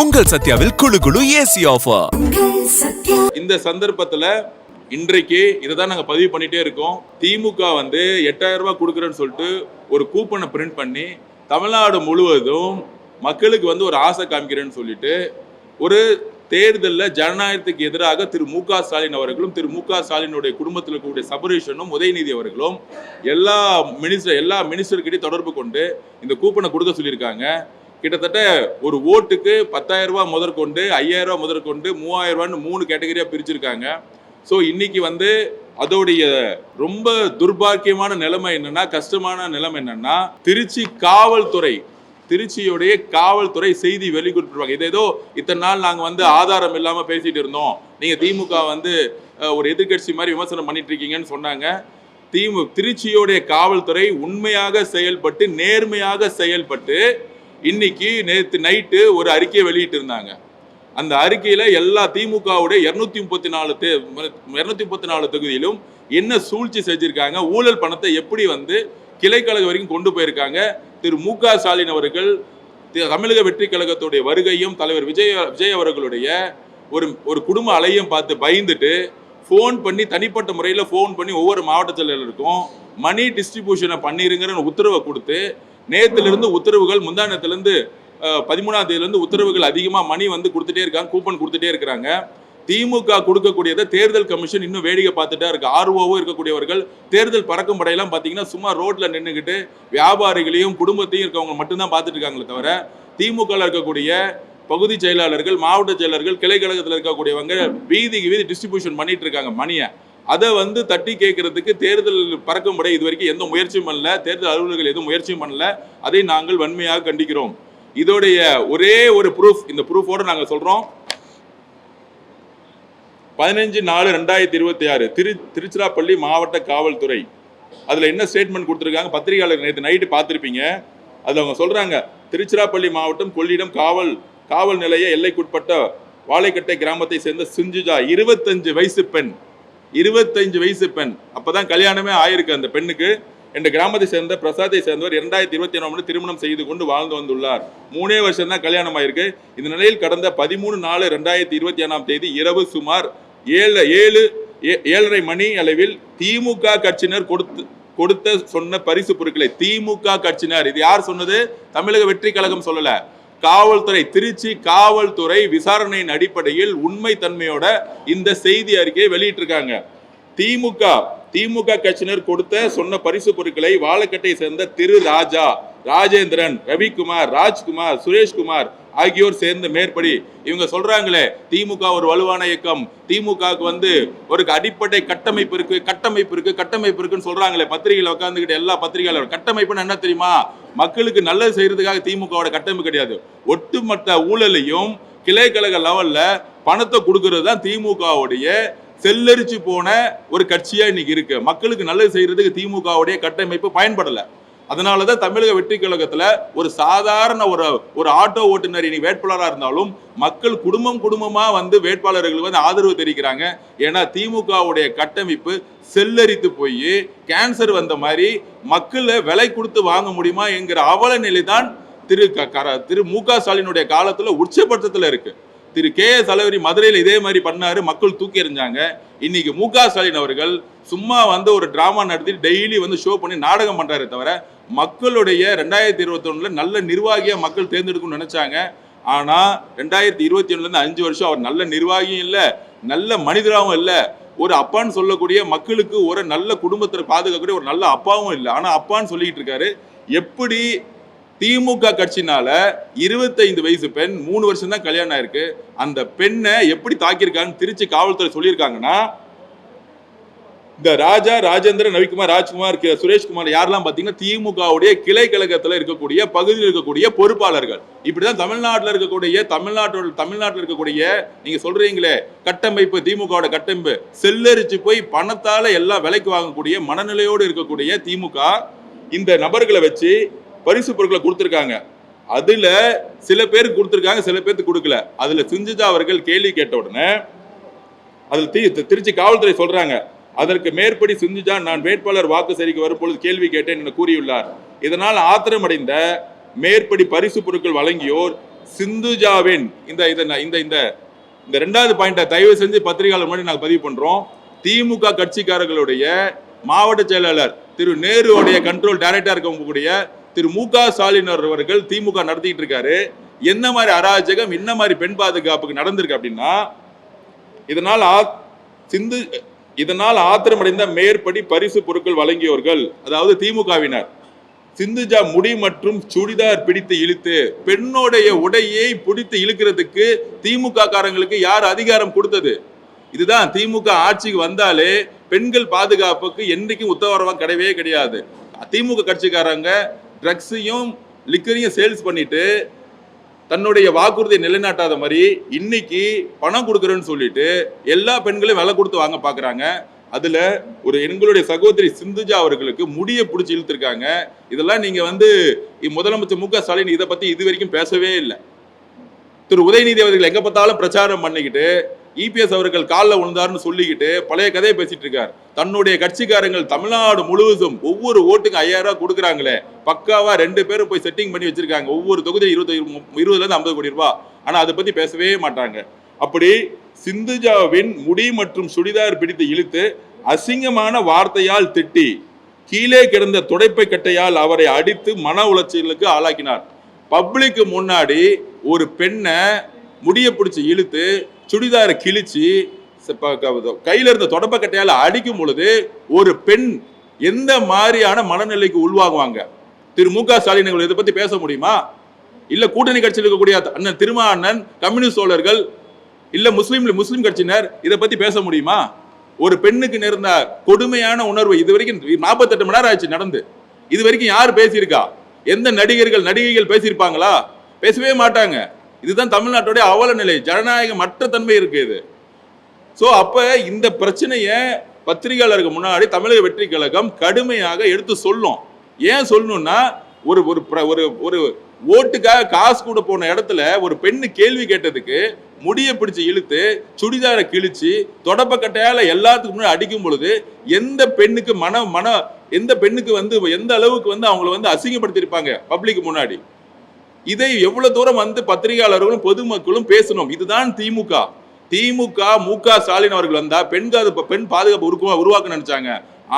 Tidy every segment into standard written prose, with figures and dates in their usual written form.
உங்கள் சத்யாவில் குளு குளு ஏசி ஆஃபர். இந்த சந்தர்ப்பத்துல இன்றைக்கு இதைதான் நாங்க பதிவு பண்ணிட்டே இருக்கோம். திமுக 8000 ரூபாய் கொடுக்குறேன்னு சொல்லிட்டு ஒரு கூப்பனை பிரிண்ட் பண்ணி தமிழ்நாடு முழுவதும் மக்களுக்கு ஒரு ஆசை காமிக்கிறேன்னு சொல்லிட்டு ஒரு தேர்தலில் ஜனநாயகத்துக்கு எதிராக திரு மு.க. ஸ்டாலின் அவர்களும் திரு மு.க. ஸ்டாலினுடைய குடும்பத்தில் இருக்கக்கூடிய சபரீஷனும் உதயநிதி அவர்களும் எல்லா மினிஸ்டர்கிட்டையும் தொடர்பு கொண்டு இந்த கூப்பனை கொடுக்க சொல்லியிருக்காங்க. கிட்டத்தட்ட ஒரு ஓட்டுக்கு 10,000 ரூபாய் முதற்கொண்டு 5,000 ரூபாய் முதற்கொண்டு 3,000 ரூபான்னு 3 கேட்டகரியா பிரிச்சிருக்காங்க. ஸோ இன்னைக்கு அதோடைய ரொம்ப துர்பாக்கியமான நிலைமை என்னன்னா, கஷ்டமான நிலைமை என்னன்னா, திருச்சியுடைய காவல்துறை செய்தி வெளியிட்டிருப்பாங்க. இது ஏதோ இத்தனை நாள் நாங்க ஆதாரம் இல்லாம பேசிட்டு இருந்தோம், நீங்க திமுக ஒரு எதிர்கட்சி மாதிரி விமர்சனம் பண்ணிட்டு இருக்கீங்கன்னு சொன்னாங்க. திருச்சியுடைய காவல்துறை உண்மையாக செயல்பட்டு நேர்மையாக செயல்பட்டு இன்னைக்கு நேற்று நைட்டு ஒரு அறிக்கையை வெளியிட்டு இருந்தாங்க. அந்த அறிக்கையில எல்லா திமுகவுடைய 234 தொகுதியிலும் என்ன சூழ்ச்சி செஞ்சிருக்காங்க, ஊழல் பணத்தை எப்படி கிளைக்கழகம் வரைக்கும் கொண்டு போயிருக்காங்க. திரு மு.க. ஸ்டாலின் அவர்கள் தமிழக வெற்றி கழகத்துடைய வருகையும் தலைவர் விஜய் அவர்களுடைய ஒரு குடும்ப அலையும் பார்த்து பயந்துட்டு ஃபோன் பண்ணி தனிப்பட்ட முறையில் ஃபோன் பண்ணி ஒவ்வொரு மாவட்ட செயலருக்கும் மணி டிஸ்ட்ரிபியூஷனை பண்ணிருங்கிற உத்தரவை கொடுத்து நேத்திலிருந்து உத்தரவுகள் முந்தானத்திலிருந்து 13ஆம் தேதியிலிருந்து உத்தரவுகள் அதிகமாக மணி கொடுத்துட்டே இருக்காங்க, கூப்பன் கொடுத்துட்டே இருக்கிறாங்க. திமுக கொடுக்கக்கூடியதை தேர்தல் கமிஷன் இன்னும் வேடிக்கை பார்த்துட்டா இருக்கு. ஆர்ஓவும் இருக்கக்கூடியவர்கள் தேர்தல் பறக்கும் படையெல்லாம் பார்த்தீங்கன்னா சும்மா ரோட்ல நின்றுக்கிட்டு வியாபாரிகளையும் குடும்பத்தையும் இருக்கவங்க மட்டும்தான் பார்த்துட்டு இருக்காங்களே தவிர திமுக இருக்கக்கூடிய பகுதி செயலாளர்கள், மாவட்ட செயலர்கள், கிளை கழகத்தில் இருக்கக்கூடியவங்க வீதிக்கு டிஸ்ட்ரிபியூஷன் பண்ணிட்டு இருக்காங்க மணியை. அதை தட்டி கேட்கறதுக்கு தேர்தல் பறக்கும் படை இது வரைக்கும் எந்த முயற்சியும் பண்ணல, தேர்தல் அலுவலர்கள் எதுவும் முயற்சியும் பண்ணல. அதை நாங்கள் வன்மையாக கண்டிக்கிறோம். இதோடைய ஒரே ஒரு ப்ரூஃப், இந்த ப்ரூஃபோட நாங்கள் சொல்றோம். 15/4/2026 திருச்சிராப்பள்ளி மாவட்ட காவல்துறை அதுல என்ன ஸ்டேட்மெண்ட் கொடுத்துருக்காங்க, பத்திரிகையாளர் நேற்று நைட்டு பார்த்துருப்பீங்க. அதுல அவங்க சொல்றாங்க, திருச்சிராப்பள்ளி மாவட்டம் கொள்ளிடம் காவல் நிலைய எல்லைக்குட்பட்ட வாழைக்கட்டை கிராமத்தை சேர்ந்த சிஞ்சுஜா 25 வயசு பெண், அப்பதான் கல்யாணமே ஆயிருக்கு அந்த பெண்ணுக்கு. இந்த கிராமத்தை சேர்ந்த பிரசாத்தை சேர்ந்தவர் 2021 திருமணம் செய்து கொண்டு வாழ்ந்து வந்துள்ளார். 3 வருஷம் தான் கல்யாணம் ஆயிருக்கு. இந்த நிலையில் கடந்த 13/4/2021 இரவு சுமார் 7:30 மணி அளவில் திமுக கட்சியினர் சொன்ன பரிசு பொருட்களை, திமுக கட்சியினர், இது யார் சொன்னது? தமிழக வெற்றி கழகம் சொல்லல, காவல்துறை, திருச்சி காவல்துறை விசாரணையின் அடிப்படையில் உண்மை தன்மையோட இந்த செய்தி அறிக்கையை வெளியிட்டிருக்காங்க. திமுக கட்சியினர் சொன்ன பரிசு பொருட்களை வாழைக்கட்டை சேர்ந்த திரு ராஜா, ராஜேந்திரன், ரவிக்குமார், ராஜ்குமார், சுரேஷ்குமார் ஆகியோர் சேர்ந்த மேற்படி இவங்க சொல்றாங்களே திமுக ஒரு வலுவான இயக்கம், திமுகவுக்கு ஒரு அடிப்படை கட்டமைப்பு இருக்குன்னு சொல்றாங்களே பத்திரிகையில் உட்காந்துக்கிட்டு எல்லா பத்திரிகையாளர். கட்டமைப்புன்னு என்ன தெரியுமா? மக்களுக்கு நல்லது செய்யறதுக்காக திமுகவோட கட்டமைப்பு கிடையாது. ஒட்டுமொத்த ஊழலையும் கிளை கழக லெவல்ல பணத்தை கொடுக்கறது தான் திமுகவுடைய செல்லரிச்சு போன ஒரு கட்சியா இன்னைக்கு இருக்கு. மக்களுக்கு நல்லது செய்யறதுக்கு திமுகவுடைய கட்டமைப்பு பயன்படல. அதனாலதான் தமிழக வெற்றி கழகத்துல ஒரு சாதாரண ஒரு ஆட்டோ ஓட்டுநர் இன்னைக்கு வேட்பாளராக இருந்தாலும் மக்கள் குடும்பமா வேட்பாளர்களுக்கு ஆதரவு தெரிவிக்கிறாங்க. ஏன்னா திமுகவுடைய கட்டமைப்பு செல்லரித்து போய் கேன்சர் வந்த மாதிரி மக்களை விலை கொடுத்து வாங்க முடியுமா என்கிற அவல நிலை தான் திரு மு.க. ஸ்டாலினுடைய காலத்துல உச்சபட்சத்துல இருக்கு. திரு கே.எஸ். அழகிரி மதுரையில் இதே மாதிரி பண்ணாரு, மக்கள் தூக்கி எறிஞ்சாங்க. இன்னைக்கு மு.க. ஸ்டாலின் அவர்கள் சும்மா ஒரு டிராமா நடத்தி டெய்லி ஷோ பண்ணி நாடகம் பண்றாரு தவிர மக்களுடைய 2021 நல்ல நிர்வாகியா மக்கள் தேர்ந்தெடுக்கணும்னு நினைச்சாங்க. ஆனா 2021 5 வருஷம் அவர் நல்ல நிர்வாகியும் இல்ல, நல்ல மனிதராகவும் இல்ல, ஒரு அப்பான்னு சொல்லக்கூடிய மக்களுக்கு ஒரு நல்ல குடும்பத்தை பாதுகாக்கக்கூடிய ஒரு நல்ல அப்பாவும் இல்லை. ஆனா அப்பான்னு சொல்லிட்டு இருக்காரு. எப்படி திமுக கட்சினால 25 வயசு பெண் 3 வருஷம் தான் கல்யாணம் ஆயிருக்கு, அந்த பெண்ணை எப்படி தாக்கியிருக்காங்க திருச்சி காவல்துறை சொல்லியிருக்காங்கன்னா, இந்த ராஜா, ராஜேந்திரன், ரவிக்குமார், ராஜ்குமார், சுரேஷ்குமார் யாரெல்லாம் பாத்தீங்கன்னா திமுகவுடைய கிளை கழகத்துல இருக்கக்கூடிய பகுதியில் இருக்கக்கூடிய பொறுப்பாளர்கள். இப்படிதான் தமிழ்நாட்டில் இருக்கக்கூடிய நீங்க சொல்றீங்களே கட்டமைப்பு, திமுகவோட கட்டமைப்பு செல்லரிச்சு போய் பணத்தால எல்லாம் விலைக்கு வாங்கக்கூடிய மனநிலையோடு இருக்கக்கூடிய திமுக இந்த நபர்களை வச்சு பரிசு பொருட்களை கொடுத்திருக்காங்க. அதுல சில பேருக்கு கொடுத்திருக்காங்க, சில பேருக்கு கொடுக்கல. அதுல சிஞ்சுஜா அவர்கள் கேள்வி கேட்ட உடனே அதில் திருச்சி காவல்துறை சொல்றாங்க, அதற்கு மேற்படி சிஞ்சுஜா நான் வேட்பாளர் வாக்கு சேகரிக்க வரும்பொழுது கேள்வி கேட்டேன் என கூறியுள்ளார். இதனால் ஆத்திரமடைந்த மேற்படி பரிசு பொருட்கள் வழங்கியோர் சிந்துஜாவின் இந்த இந்த இந்த இந்த ரெண்டாவது பாயிண்ட தயவு செஞ்சு பத்திரிகையாளர் முன்னாடி நாங்கள் பதிவு பண்றோம். திமுக கட்சிக்காரர்களுடைய மாவட்ட செயலாளர் திரு நேருடைய கண்ட்ரோல் டைரக்டா இருக்கக்கூடிய திரு மு.க. ஸ்டாலின் அவர்கள் திமுக நடத்திட்டு இருக்காரு. என்ன மாதிரி அராஜகம், என்ன மாதிரி பெண் பாதுகாப்புக்கு நடந்திருக்கு அப்படின்னா, இதனால் ஆத்திரமடைந்த மேற்படி பரிசு பொருட்கள் வழங்கியவர்கள், அதாவது திமுகவினர், சிந்துஜா முடி மற்றும் சுடிதார் பிடித்து இழுத்து, பெண்ணுடைய உடையை பிடித்து இழுக்கிறதுக்கு திமுக காரங்களுக்கு யார் அதிகாரம் கொடுத்தது? இதுதான் திமுக ஆட்சிக்கு வந்தாலே பெண்கள் பாதுகாப்புக்கு என்றைக்கும் உத்தரவாதம் கிடையவே கிடையாது. திமுக கட்சிக்காரங்க ட்ரக்ஸையும் லிக்கரையும் சேல்ஸ் பண்ணிட்டு தன்னுடைய வாக்குறுதியை நிலைநாட்டாத மாதிரி இன்னைக்கு பணம் கொடுக்குறேன்னு சொல்லிட்டு எல்லா பெண்களையும் விலை கொடுத்து வாங்க பாக்குறாங்க. அதுல ஒரு எங்களுடைய சகோதரி சிந்துஜா அவர்களுக்கு முடிய பிடிச்சி இழுத்துருக்காங்க. இதெல்லாம் நீங்க முதலமைச்சர் மு.க. ஸ்டாலின் இதை பத்தி இது வரைக்கும் பேசவே இல்லை. திரு உதயநிதி அவர்கள் எங்க பார்த்தாலும் பிரச்சாரம் பண்ணிக்கிட்டு இபிஎஸ் அவர்கள் காலில் விழுந்தாருன்னு சொல்லிக்கிட்டு பழைய கதையை பேசிட்டு இருக்காரு. தன்னுடைய கட்சிக்காரங்கள் தமிழ்நாடு முழுவதும் ஒவ்வொரு ஓட்டுக்கு 5000 ரூபாய் கொடுக்குறாங்களே, பக்காவா 2 பேரும் போய் செட்டிங் பண்ணி வச்சிருக்காங்க. ஒவ்வொரு தொகுதியும் 20 50 கோடி ரூபாய். ஆனா அதை பத்தி பேசவே மாட்டாங்க. அப்படி சிந்துஜாவின் முடி மற்றும் சுடிதார் பிடித்து இழுத்து அசிங்கமான வார்த்தையால் திட்டி கீழே கிடந்த துடைப்பை கட்டையால் அவரை அடித்து மன உளைச்சலுக்கு ஆளாக்கினார். பப்ளிக்கு முன்னாடி ஒரு பெண்ணை முடிய பிடிச்சி இழுத்து சுடிதாரை கிழிச்சு கையில இருந்த தொடப்ப கட்டையால அடிக்கும் பொழுது ஒரு பெண் எந்த மாதிரியான மனநிலைக்கு உள்வாங்குவாங்க? திரு மு.க. ஸ்டாலின் இதை பத்தி பேச முடியுமா? இல்ல கூட்டணி கட்சியில் இருக்கக்கூடிய அண்ணன் திருமாவண்ணன், கம்யூனிஸ்ட் தோழர்கள், இல்ல முஸ்லீம் கட்சியினர் இதை பத்தி பேச முடியுமா? ஒரு பெண்ணுக்கு நேர்ந்த கொடுமையான உணர்வு இது வரைக்கும் 48 மணி நேரம் ஆச்சு நடந்து. இது வரைக்கும் யார் பேசியிருக்கா? எந்த நடிகைகள் பேசியிருப்பாங்களா? பேசவே மாட்டாங்க. இதுதான் தமிழ்நாட்டுடைய அவல நிலை. ஜனநாயக மற்ற தன்மை இருக்கு இது. சோ அப்ப இந்த பிரச்சனைய பத்திரிகையாளருக்கு முன்னாடி தமிழக வெற்றி கழகம் கடுமையாக எடுத்து சொல்லும். ஏன் சொல்லணும்னா, ஒரு ஒரு ஓட்டுக்காக காசு கூட போன இடத்துல ஒரு பெண்ணு கேள்வி கேட்டதுக்கு முடிய பிடிச்சு இழுத்து சுடிதாரை கிழிச்சு தொடப்ப கட்டையால எல்லாத்துக்கும் முன்னாடி அடிக்கும் பொழுது எந்த பெண்ணுக்கு எந்த பெண்ணுக்கு எந்த அளவுக்கு அவங்களை அசிங்கப்படுத்திருப்பாங்க பப்ளிக் முன்னாடி. இதை எவ்வளவு தூரம் பத்திரிகையாளர்களும் பொதுமக்களும் பேசணும். இதுதான் திமுக. மு.க. ஸ்டாலின் அவர்கள் வந்தா பெண் பாதுகாப்பு உருவாக்க நினைச்சாங்க.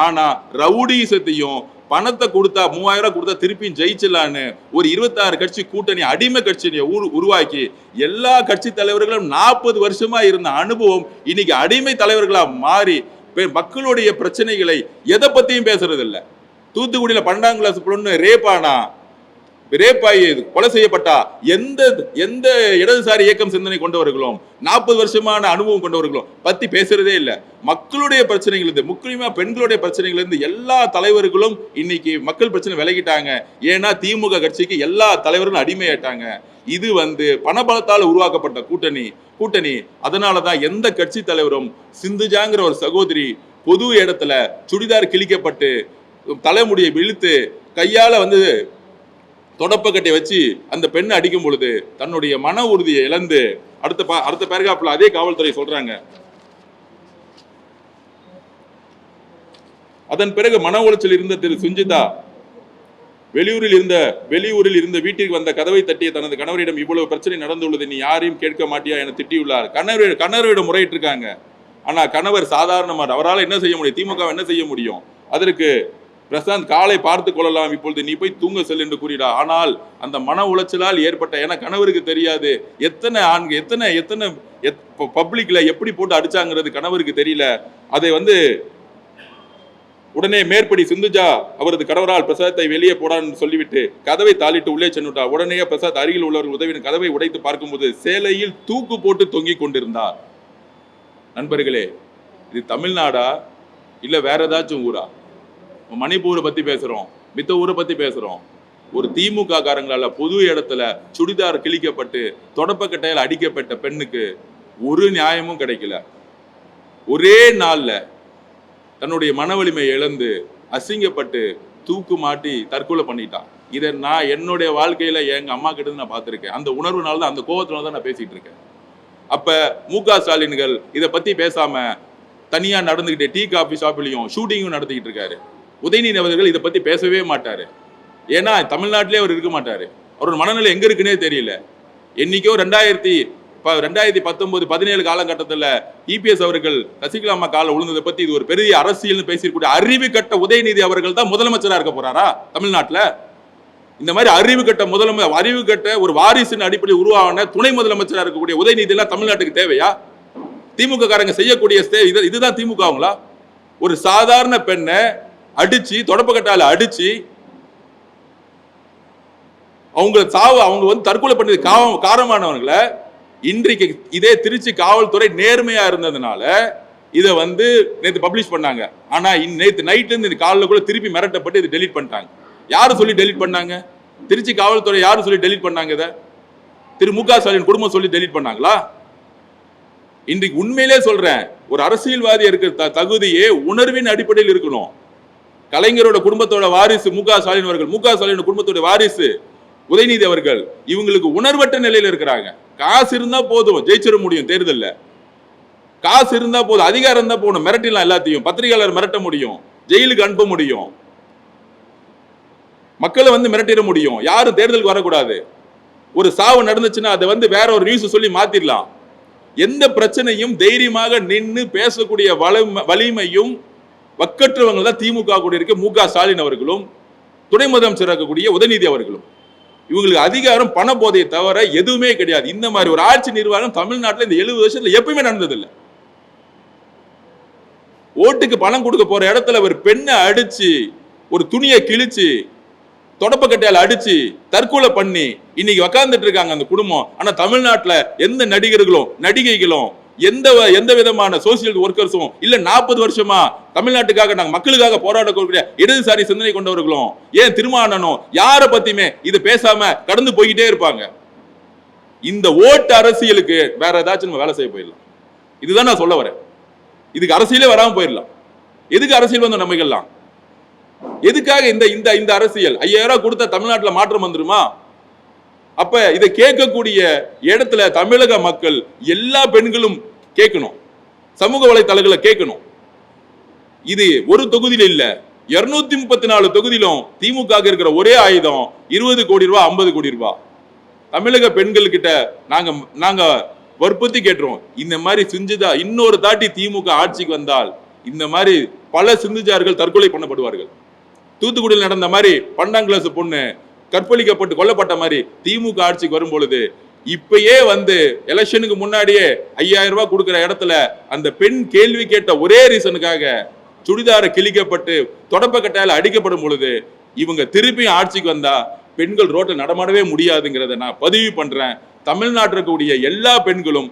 ஆனா ரவுடிசத்தையும் பணத்தை கொடுத்தா 3000 ரூபாய் கொடுத்தா திருப்பியும் ஜெயிச்சலான்னு ஒரு 26 கட்சி கூட்டணி அடிமை கட்சியை உருவாக்கி எல்லா கட்சி தலைவர்களும் 40 வருஷமா இருந்த அனுபவம் இன்னைக்கு அடிமை தலைவர்களா மாறி மக்களுடைய பிரச்சனைகளை எதை பத்தியும் பேசுறது இல்லை. தூத்துக்குடியில 12ஆம் கிளாஸ் பொண்ணு ரேப்பாயி கொலை செய்யப்பட்டா எந்த இடதுசாரி இயக்கம் சிந்தனை கொண்டவர்களும் 40 வருஷமான அனுபவம் கொண்டவர்களும் பத்தி பேசுறதே இல்லை. மக்களுடைய பிரச்சனைகள் இருந்து, முக்கியமா பெண்களுடைய பிரச்சனைகள் இருந்து எல்லா தலைவர்களும் இன்னைக்கு மக்கள் பிரச்சனை விலகிட்டாங்க. ஏன்னா திமுக கட்சிக்கு எல்லா தலைவர்களும் அடிமையாயிட்டாங்க. இது பணபலத்தால் உருவாக்கப்பட்ட கூட்டணி. அதனாலதான் எந்த கட்சி தலைவரும் சிந்துஜாங்கிற ஒரு சகோதரி பொது இடத்துல சுடிதார் கிழிக்கப்பட்டு தலைமுடியை இழுத்து கையால தொடப்பக்கட்டை வச்சு அந்த பெண்ணை அடிக்கும் பொழுது தன்னுடைய மன உறுதியை இழந்து அடுத்த பேராகிராஃப்ல அதே காவல்துறை சொல்றாங்க. அதன் பிறகு மன உளைச்சல் இருந்த திரு சுஞ்சிதா வெளியூரில் இருந்த வீட்டிற்கு வந்த கதவை தட்டிய தனது கணவரிடம் இவ்வளவு பிரச்சனை நடந்துள்ளது, நீ யாரையும் கேட்க மாட்டியா என திட்டியுள்ளார். கணவரிடம் முறையிட்டு இருக்காங்க. ஆனா கணவர் சாதாரணமாக அவரால் என்ன செய்ய முடியும்? திமுக என்ன செய்ய முடியும்? அதற்கு பிரசாந்த் காலை பார்த்து கொள்ளலாம், இப்பொழுது நீ போய் தூங்க செல் என்று கூறிடா. ஆனால் அந்த மன உளைச்சலால் ஏற்பட்ட என கணவருக்கு தெரியாது. எத்தனை ஆண்கள் எத்தனை பப்ளிக்ல எப்படி போட்டு அடிச்சாங்கிறது கணவருக்கு தெரியல. அதை உடனே மேற்படி சிந்துஜா அவரது கணவரால் பிரசாத்தை வெளியே போடான்னு சொல்லிவிட்டு கதவை தாளிட்டு உள்ளே சென்றுட்டார். உடனே பிரசாத் அருகில் உள்ளவர்கள் உதவின கதவை உடைத்து பார்க்கும்போது சேலையில் தூக்கு போட்டு தொங்கிக் கொண்டிருந்தார். நண்பர்களே, இது தமிழ்நாடா இல்ல வேற ஏதாச்சும் ஊரா? மணிப்பூரை பத்தி பேசுறோம், மித்த ஊரை பத்தி பேசுறோம். ஒரு திமுக காரங்களால பொது இடத்துல சுடிதார் கிழிக்கப்பட்டு தொடப்பக்கட்டையால் அடிக்கப்பட்ட பெண்ணுக்கு ஒரு நியாயமும் கிடைக்கல. ஒரே நாள்ல தன்னுடைய மன வலிமை இழந்து அசிங்கப்பட்டு தூக்கு மாட்டி தற்கொலை பண்ணிட்டான். இதை நான் என்னுடைய வாழ்க்கையில எங்க அம்மா கிட்ட நான் பார்த்திருக்கேன். அந்த உணர்வுனால தான், அந்த கோபத்தினால தான் நான் பேசிட்டு இருக்கேன். அப்ப மு.க. ஸ்டாலின்கள் இதை பத்தி பேசாம தனியா நடந்துகிட்டு டீ காபி ஷாப்லயும் ஷூட்டிங்கும் நடத்திக்கிட்டு இருக்காரு. உதயநிதி அவர்கள் இதை பத்தி பேசவே மாட்டாரு. ஏன்னா தமிழ்நாட்டிலே அவர் இருக்க மாட்டாரு. அவரோட மனநிலை எங்க இருக்குன்னே தெரியல. என்னைக்கோ 2019-17 காலகட்டத்தில் இபிஎஸ் அவர்கள் சசிகலா அம்மா கால விழுந்ததை பத்தி இது ஒரு பெரிய அரசியல் பேசியிருக்கூடிய அறிவு கட்ட உதயநிதி அவர்கள் தான் முதலமைச்சரா இருக்க போறாரா தமிழ்நாட்டில்? இந்த மாதிரி அறிவு கட்ட ஒரு வாரிசின் அடிப்படையில் உருவான துணை முதலமைச்சராக இருக்கக்கூடிய உதயநிதி எல்லாம் தமிழ்நாட்டுக்கு தேவையா? திமுக காரங்க செய்யக்கூடிய இதுதான் திமுகங்களா? ஒரு சாதாரண பெண்ணை அடிச்சு தொடப்பக்கட்டால அடிச்சு அவங்க வந்து தற்கொலை பண்ணது காரணமானவர்களை இன்றைக்கு இதே திருச்சி காவல்துறை நேர்மையா இருந்ததுனால இதை வந்து நேற்று பப்ளிஷ் பண்ணாங்க. ஆனா நேற்று நைட்ல இருந்து காலைல கூட திருப்பி மிரட்டப்பட்டு இதை டெலீட் பண்ணிட்டாங்க. யாரு சொல்லி டெலீட் பண்ணாங்க? திருச்சி காவல்துறை யாரு சொல்லி டெலீட் பண்ணாங்க? இதை திரு மு க ஸ்டாலின் குடும்பம் சொல்லி டெலீட் பண்ணாங்களா? இன்றைக்கு உண்மையிலே சொல்றேன், ஒரு அரசியல்வாதி இருக்கிற தகுதியே உணர்வின் அடிப்படையில் இருக்கணும். கலைஞரோட குடும்பத்தோட வாரிசு மு க ஸ்டாலின் அவர்கள், மு க ஸ்டாலின் குடும்பத்தோட வாரிசு உதயநிதி அவர்கள், இவங்களுக்கு உணர்வற்ற நிலையில் இருக்கிறாங்க. காசு இருந்தா போதும், ஜெயிச்சிட முடியும் தேர்தல்ல. காசு இருந்தா போதும், அதிகாரம் இருந்தா போகணும், மிரட்டிடலாம் எல்லாத்தையும். பத்திரிகையாளர் மிரட்ட முடியும், ஜெயிலுக்கு அனுப்ப முடியும், மக்களை வந்து மிரட்டிட முடியும். யாரும் தேர்தலுக்கு வரக்கூடாது. ஒரு சாவு நடந்துச்சுன்னா அதை வந்து வேற ஒரு நியூஸ் சொல்லி மாத்திடலாம். எந்த பிரச்சனையும் தைரியமாக நின்று பேசக்கூடிய வலிமையும் வக்கற்றவங்க தான் திமுக கூட இருக்க மு க ஸ்டாலின் அவர்களும் துணை முதலமைச்சர் இருக்கக்கூடிய உதயநிதி அவர்களும். இவங்களுக்கு அதிகாரம் பண போதையை தவிர எதுவுமே கிடையாது. இந்த மாதிரி ஒரு ஆட்சி நிர்வாகம் தமிழ்நாட்டில் இந்த 70 வருஷத்துல எப்பயுமே நடந்ததில்லை. ஓட்டுக்கு பணம் கொடுக்க போற இடத்துல ஒரு பெண்ணை அடிச்சு, ஒரு துணியை கிழிச்சு, தொடப்பக்கட்டையால் அடிச்சு தற்கொலை பண்ணி இன்னைக்கு உக்காந்துட்டு இருக்காங்க அந்த குடும்பம். ஆனா தமிழ்நாட்டில் எந்த நடிகர்களும் நடிகைகளும் எந்த விதமான சோசியல் ஒர்க்கர்ஸும் இல்ல 40 வருஷமா தமிழ்நாட்டுக்காக நாங்க மக்களுக்காக போராடக்கூடிய இடதுசாரி சிந்தனை கொண்டவர்களும் ஏன் திருமாவளவனும் யார பத்தியுமே இது பேசாம கடந்து போய்கிட்டே இருப்பாங்க. இந்த ஓட்டு அரசியலுக்கு வேற ஏதாச்சும் நம்ம வேலை செய்ய போயிடலாம். இதுதான் நான் சொல்ல வரேன். இதுக்கு அரசியலே வராம போயிடலாம். எதுக்கு அரசியல் வந்து நம்பிக்கலாம்? எதுக்காக இந்த அரசியல்? 5000 ரூபாய் கொடுத்த தமிழ்நாட்டில் மாற்றம் வந்துருமா? அப்ப இதை கேட்கக்கூடிய இடத்துல தமிழக மக்கள் எல்லா பெண்களும் கேட்கணும், சமூக வலைத்தளங்களை கேட்கணும். இது ஒரு தொகுதியில இல்ல, 234 தொகுதியிலும் திமுக இருக்கிற ஒரே ஆயுதம் 20 கோடி ரூபாய், 50 கோடி ரூபாய். தமிழக பெண்கள் கிட்ட நாங்க வற்புறுத்தி கேட்டுறோம், இந்த மாதிரி சிந்துஜா இன்னொரு தாட்டி திமுக ஆட்சிக்கு வந்தால் இந்த மாதிரி பல சிந்துஜார்கள் தற்கொலை பண்ணப்படுவார்கள். தூத்துக்குடியில் நடந்த மாதிரி 12ஆம் கிளாஸ் பொண்ணு கற்பழிக்கப்பட்டு கொல்லப்பட்ட மாதிரி திமுக ஆட்சிக்கு வரும் பொழுது இப்பயே வந்து எலெக்ஷனுக்கு முன்னாடியே 5000 ரூபாய் கொடுக்கிற இடத்துல அந்த பெண் கேள்வி கேட்ட ஒரே ரீசனுக்காக சுடிதார கிழிக்கப்பட்டு தொடப்பக்கட்டையால் அடிக்கப்படும் பொழுது இவங்க திருப்பியும் ஆட்சிக்கு வந்தா பெண்கள் ரோட்டில் நடமாடவே முடியாதுங்கிறத நான் பதிவு பண்றேன். தமிழ்நாட்டில் இருக்கக்கூடிய எல்லா பெண்களும்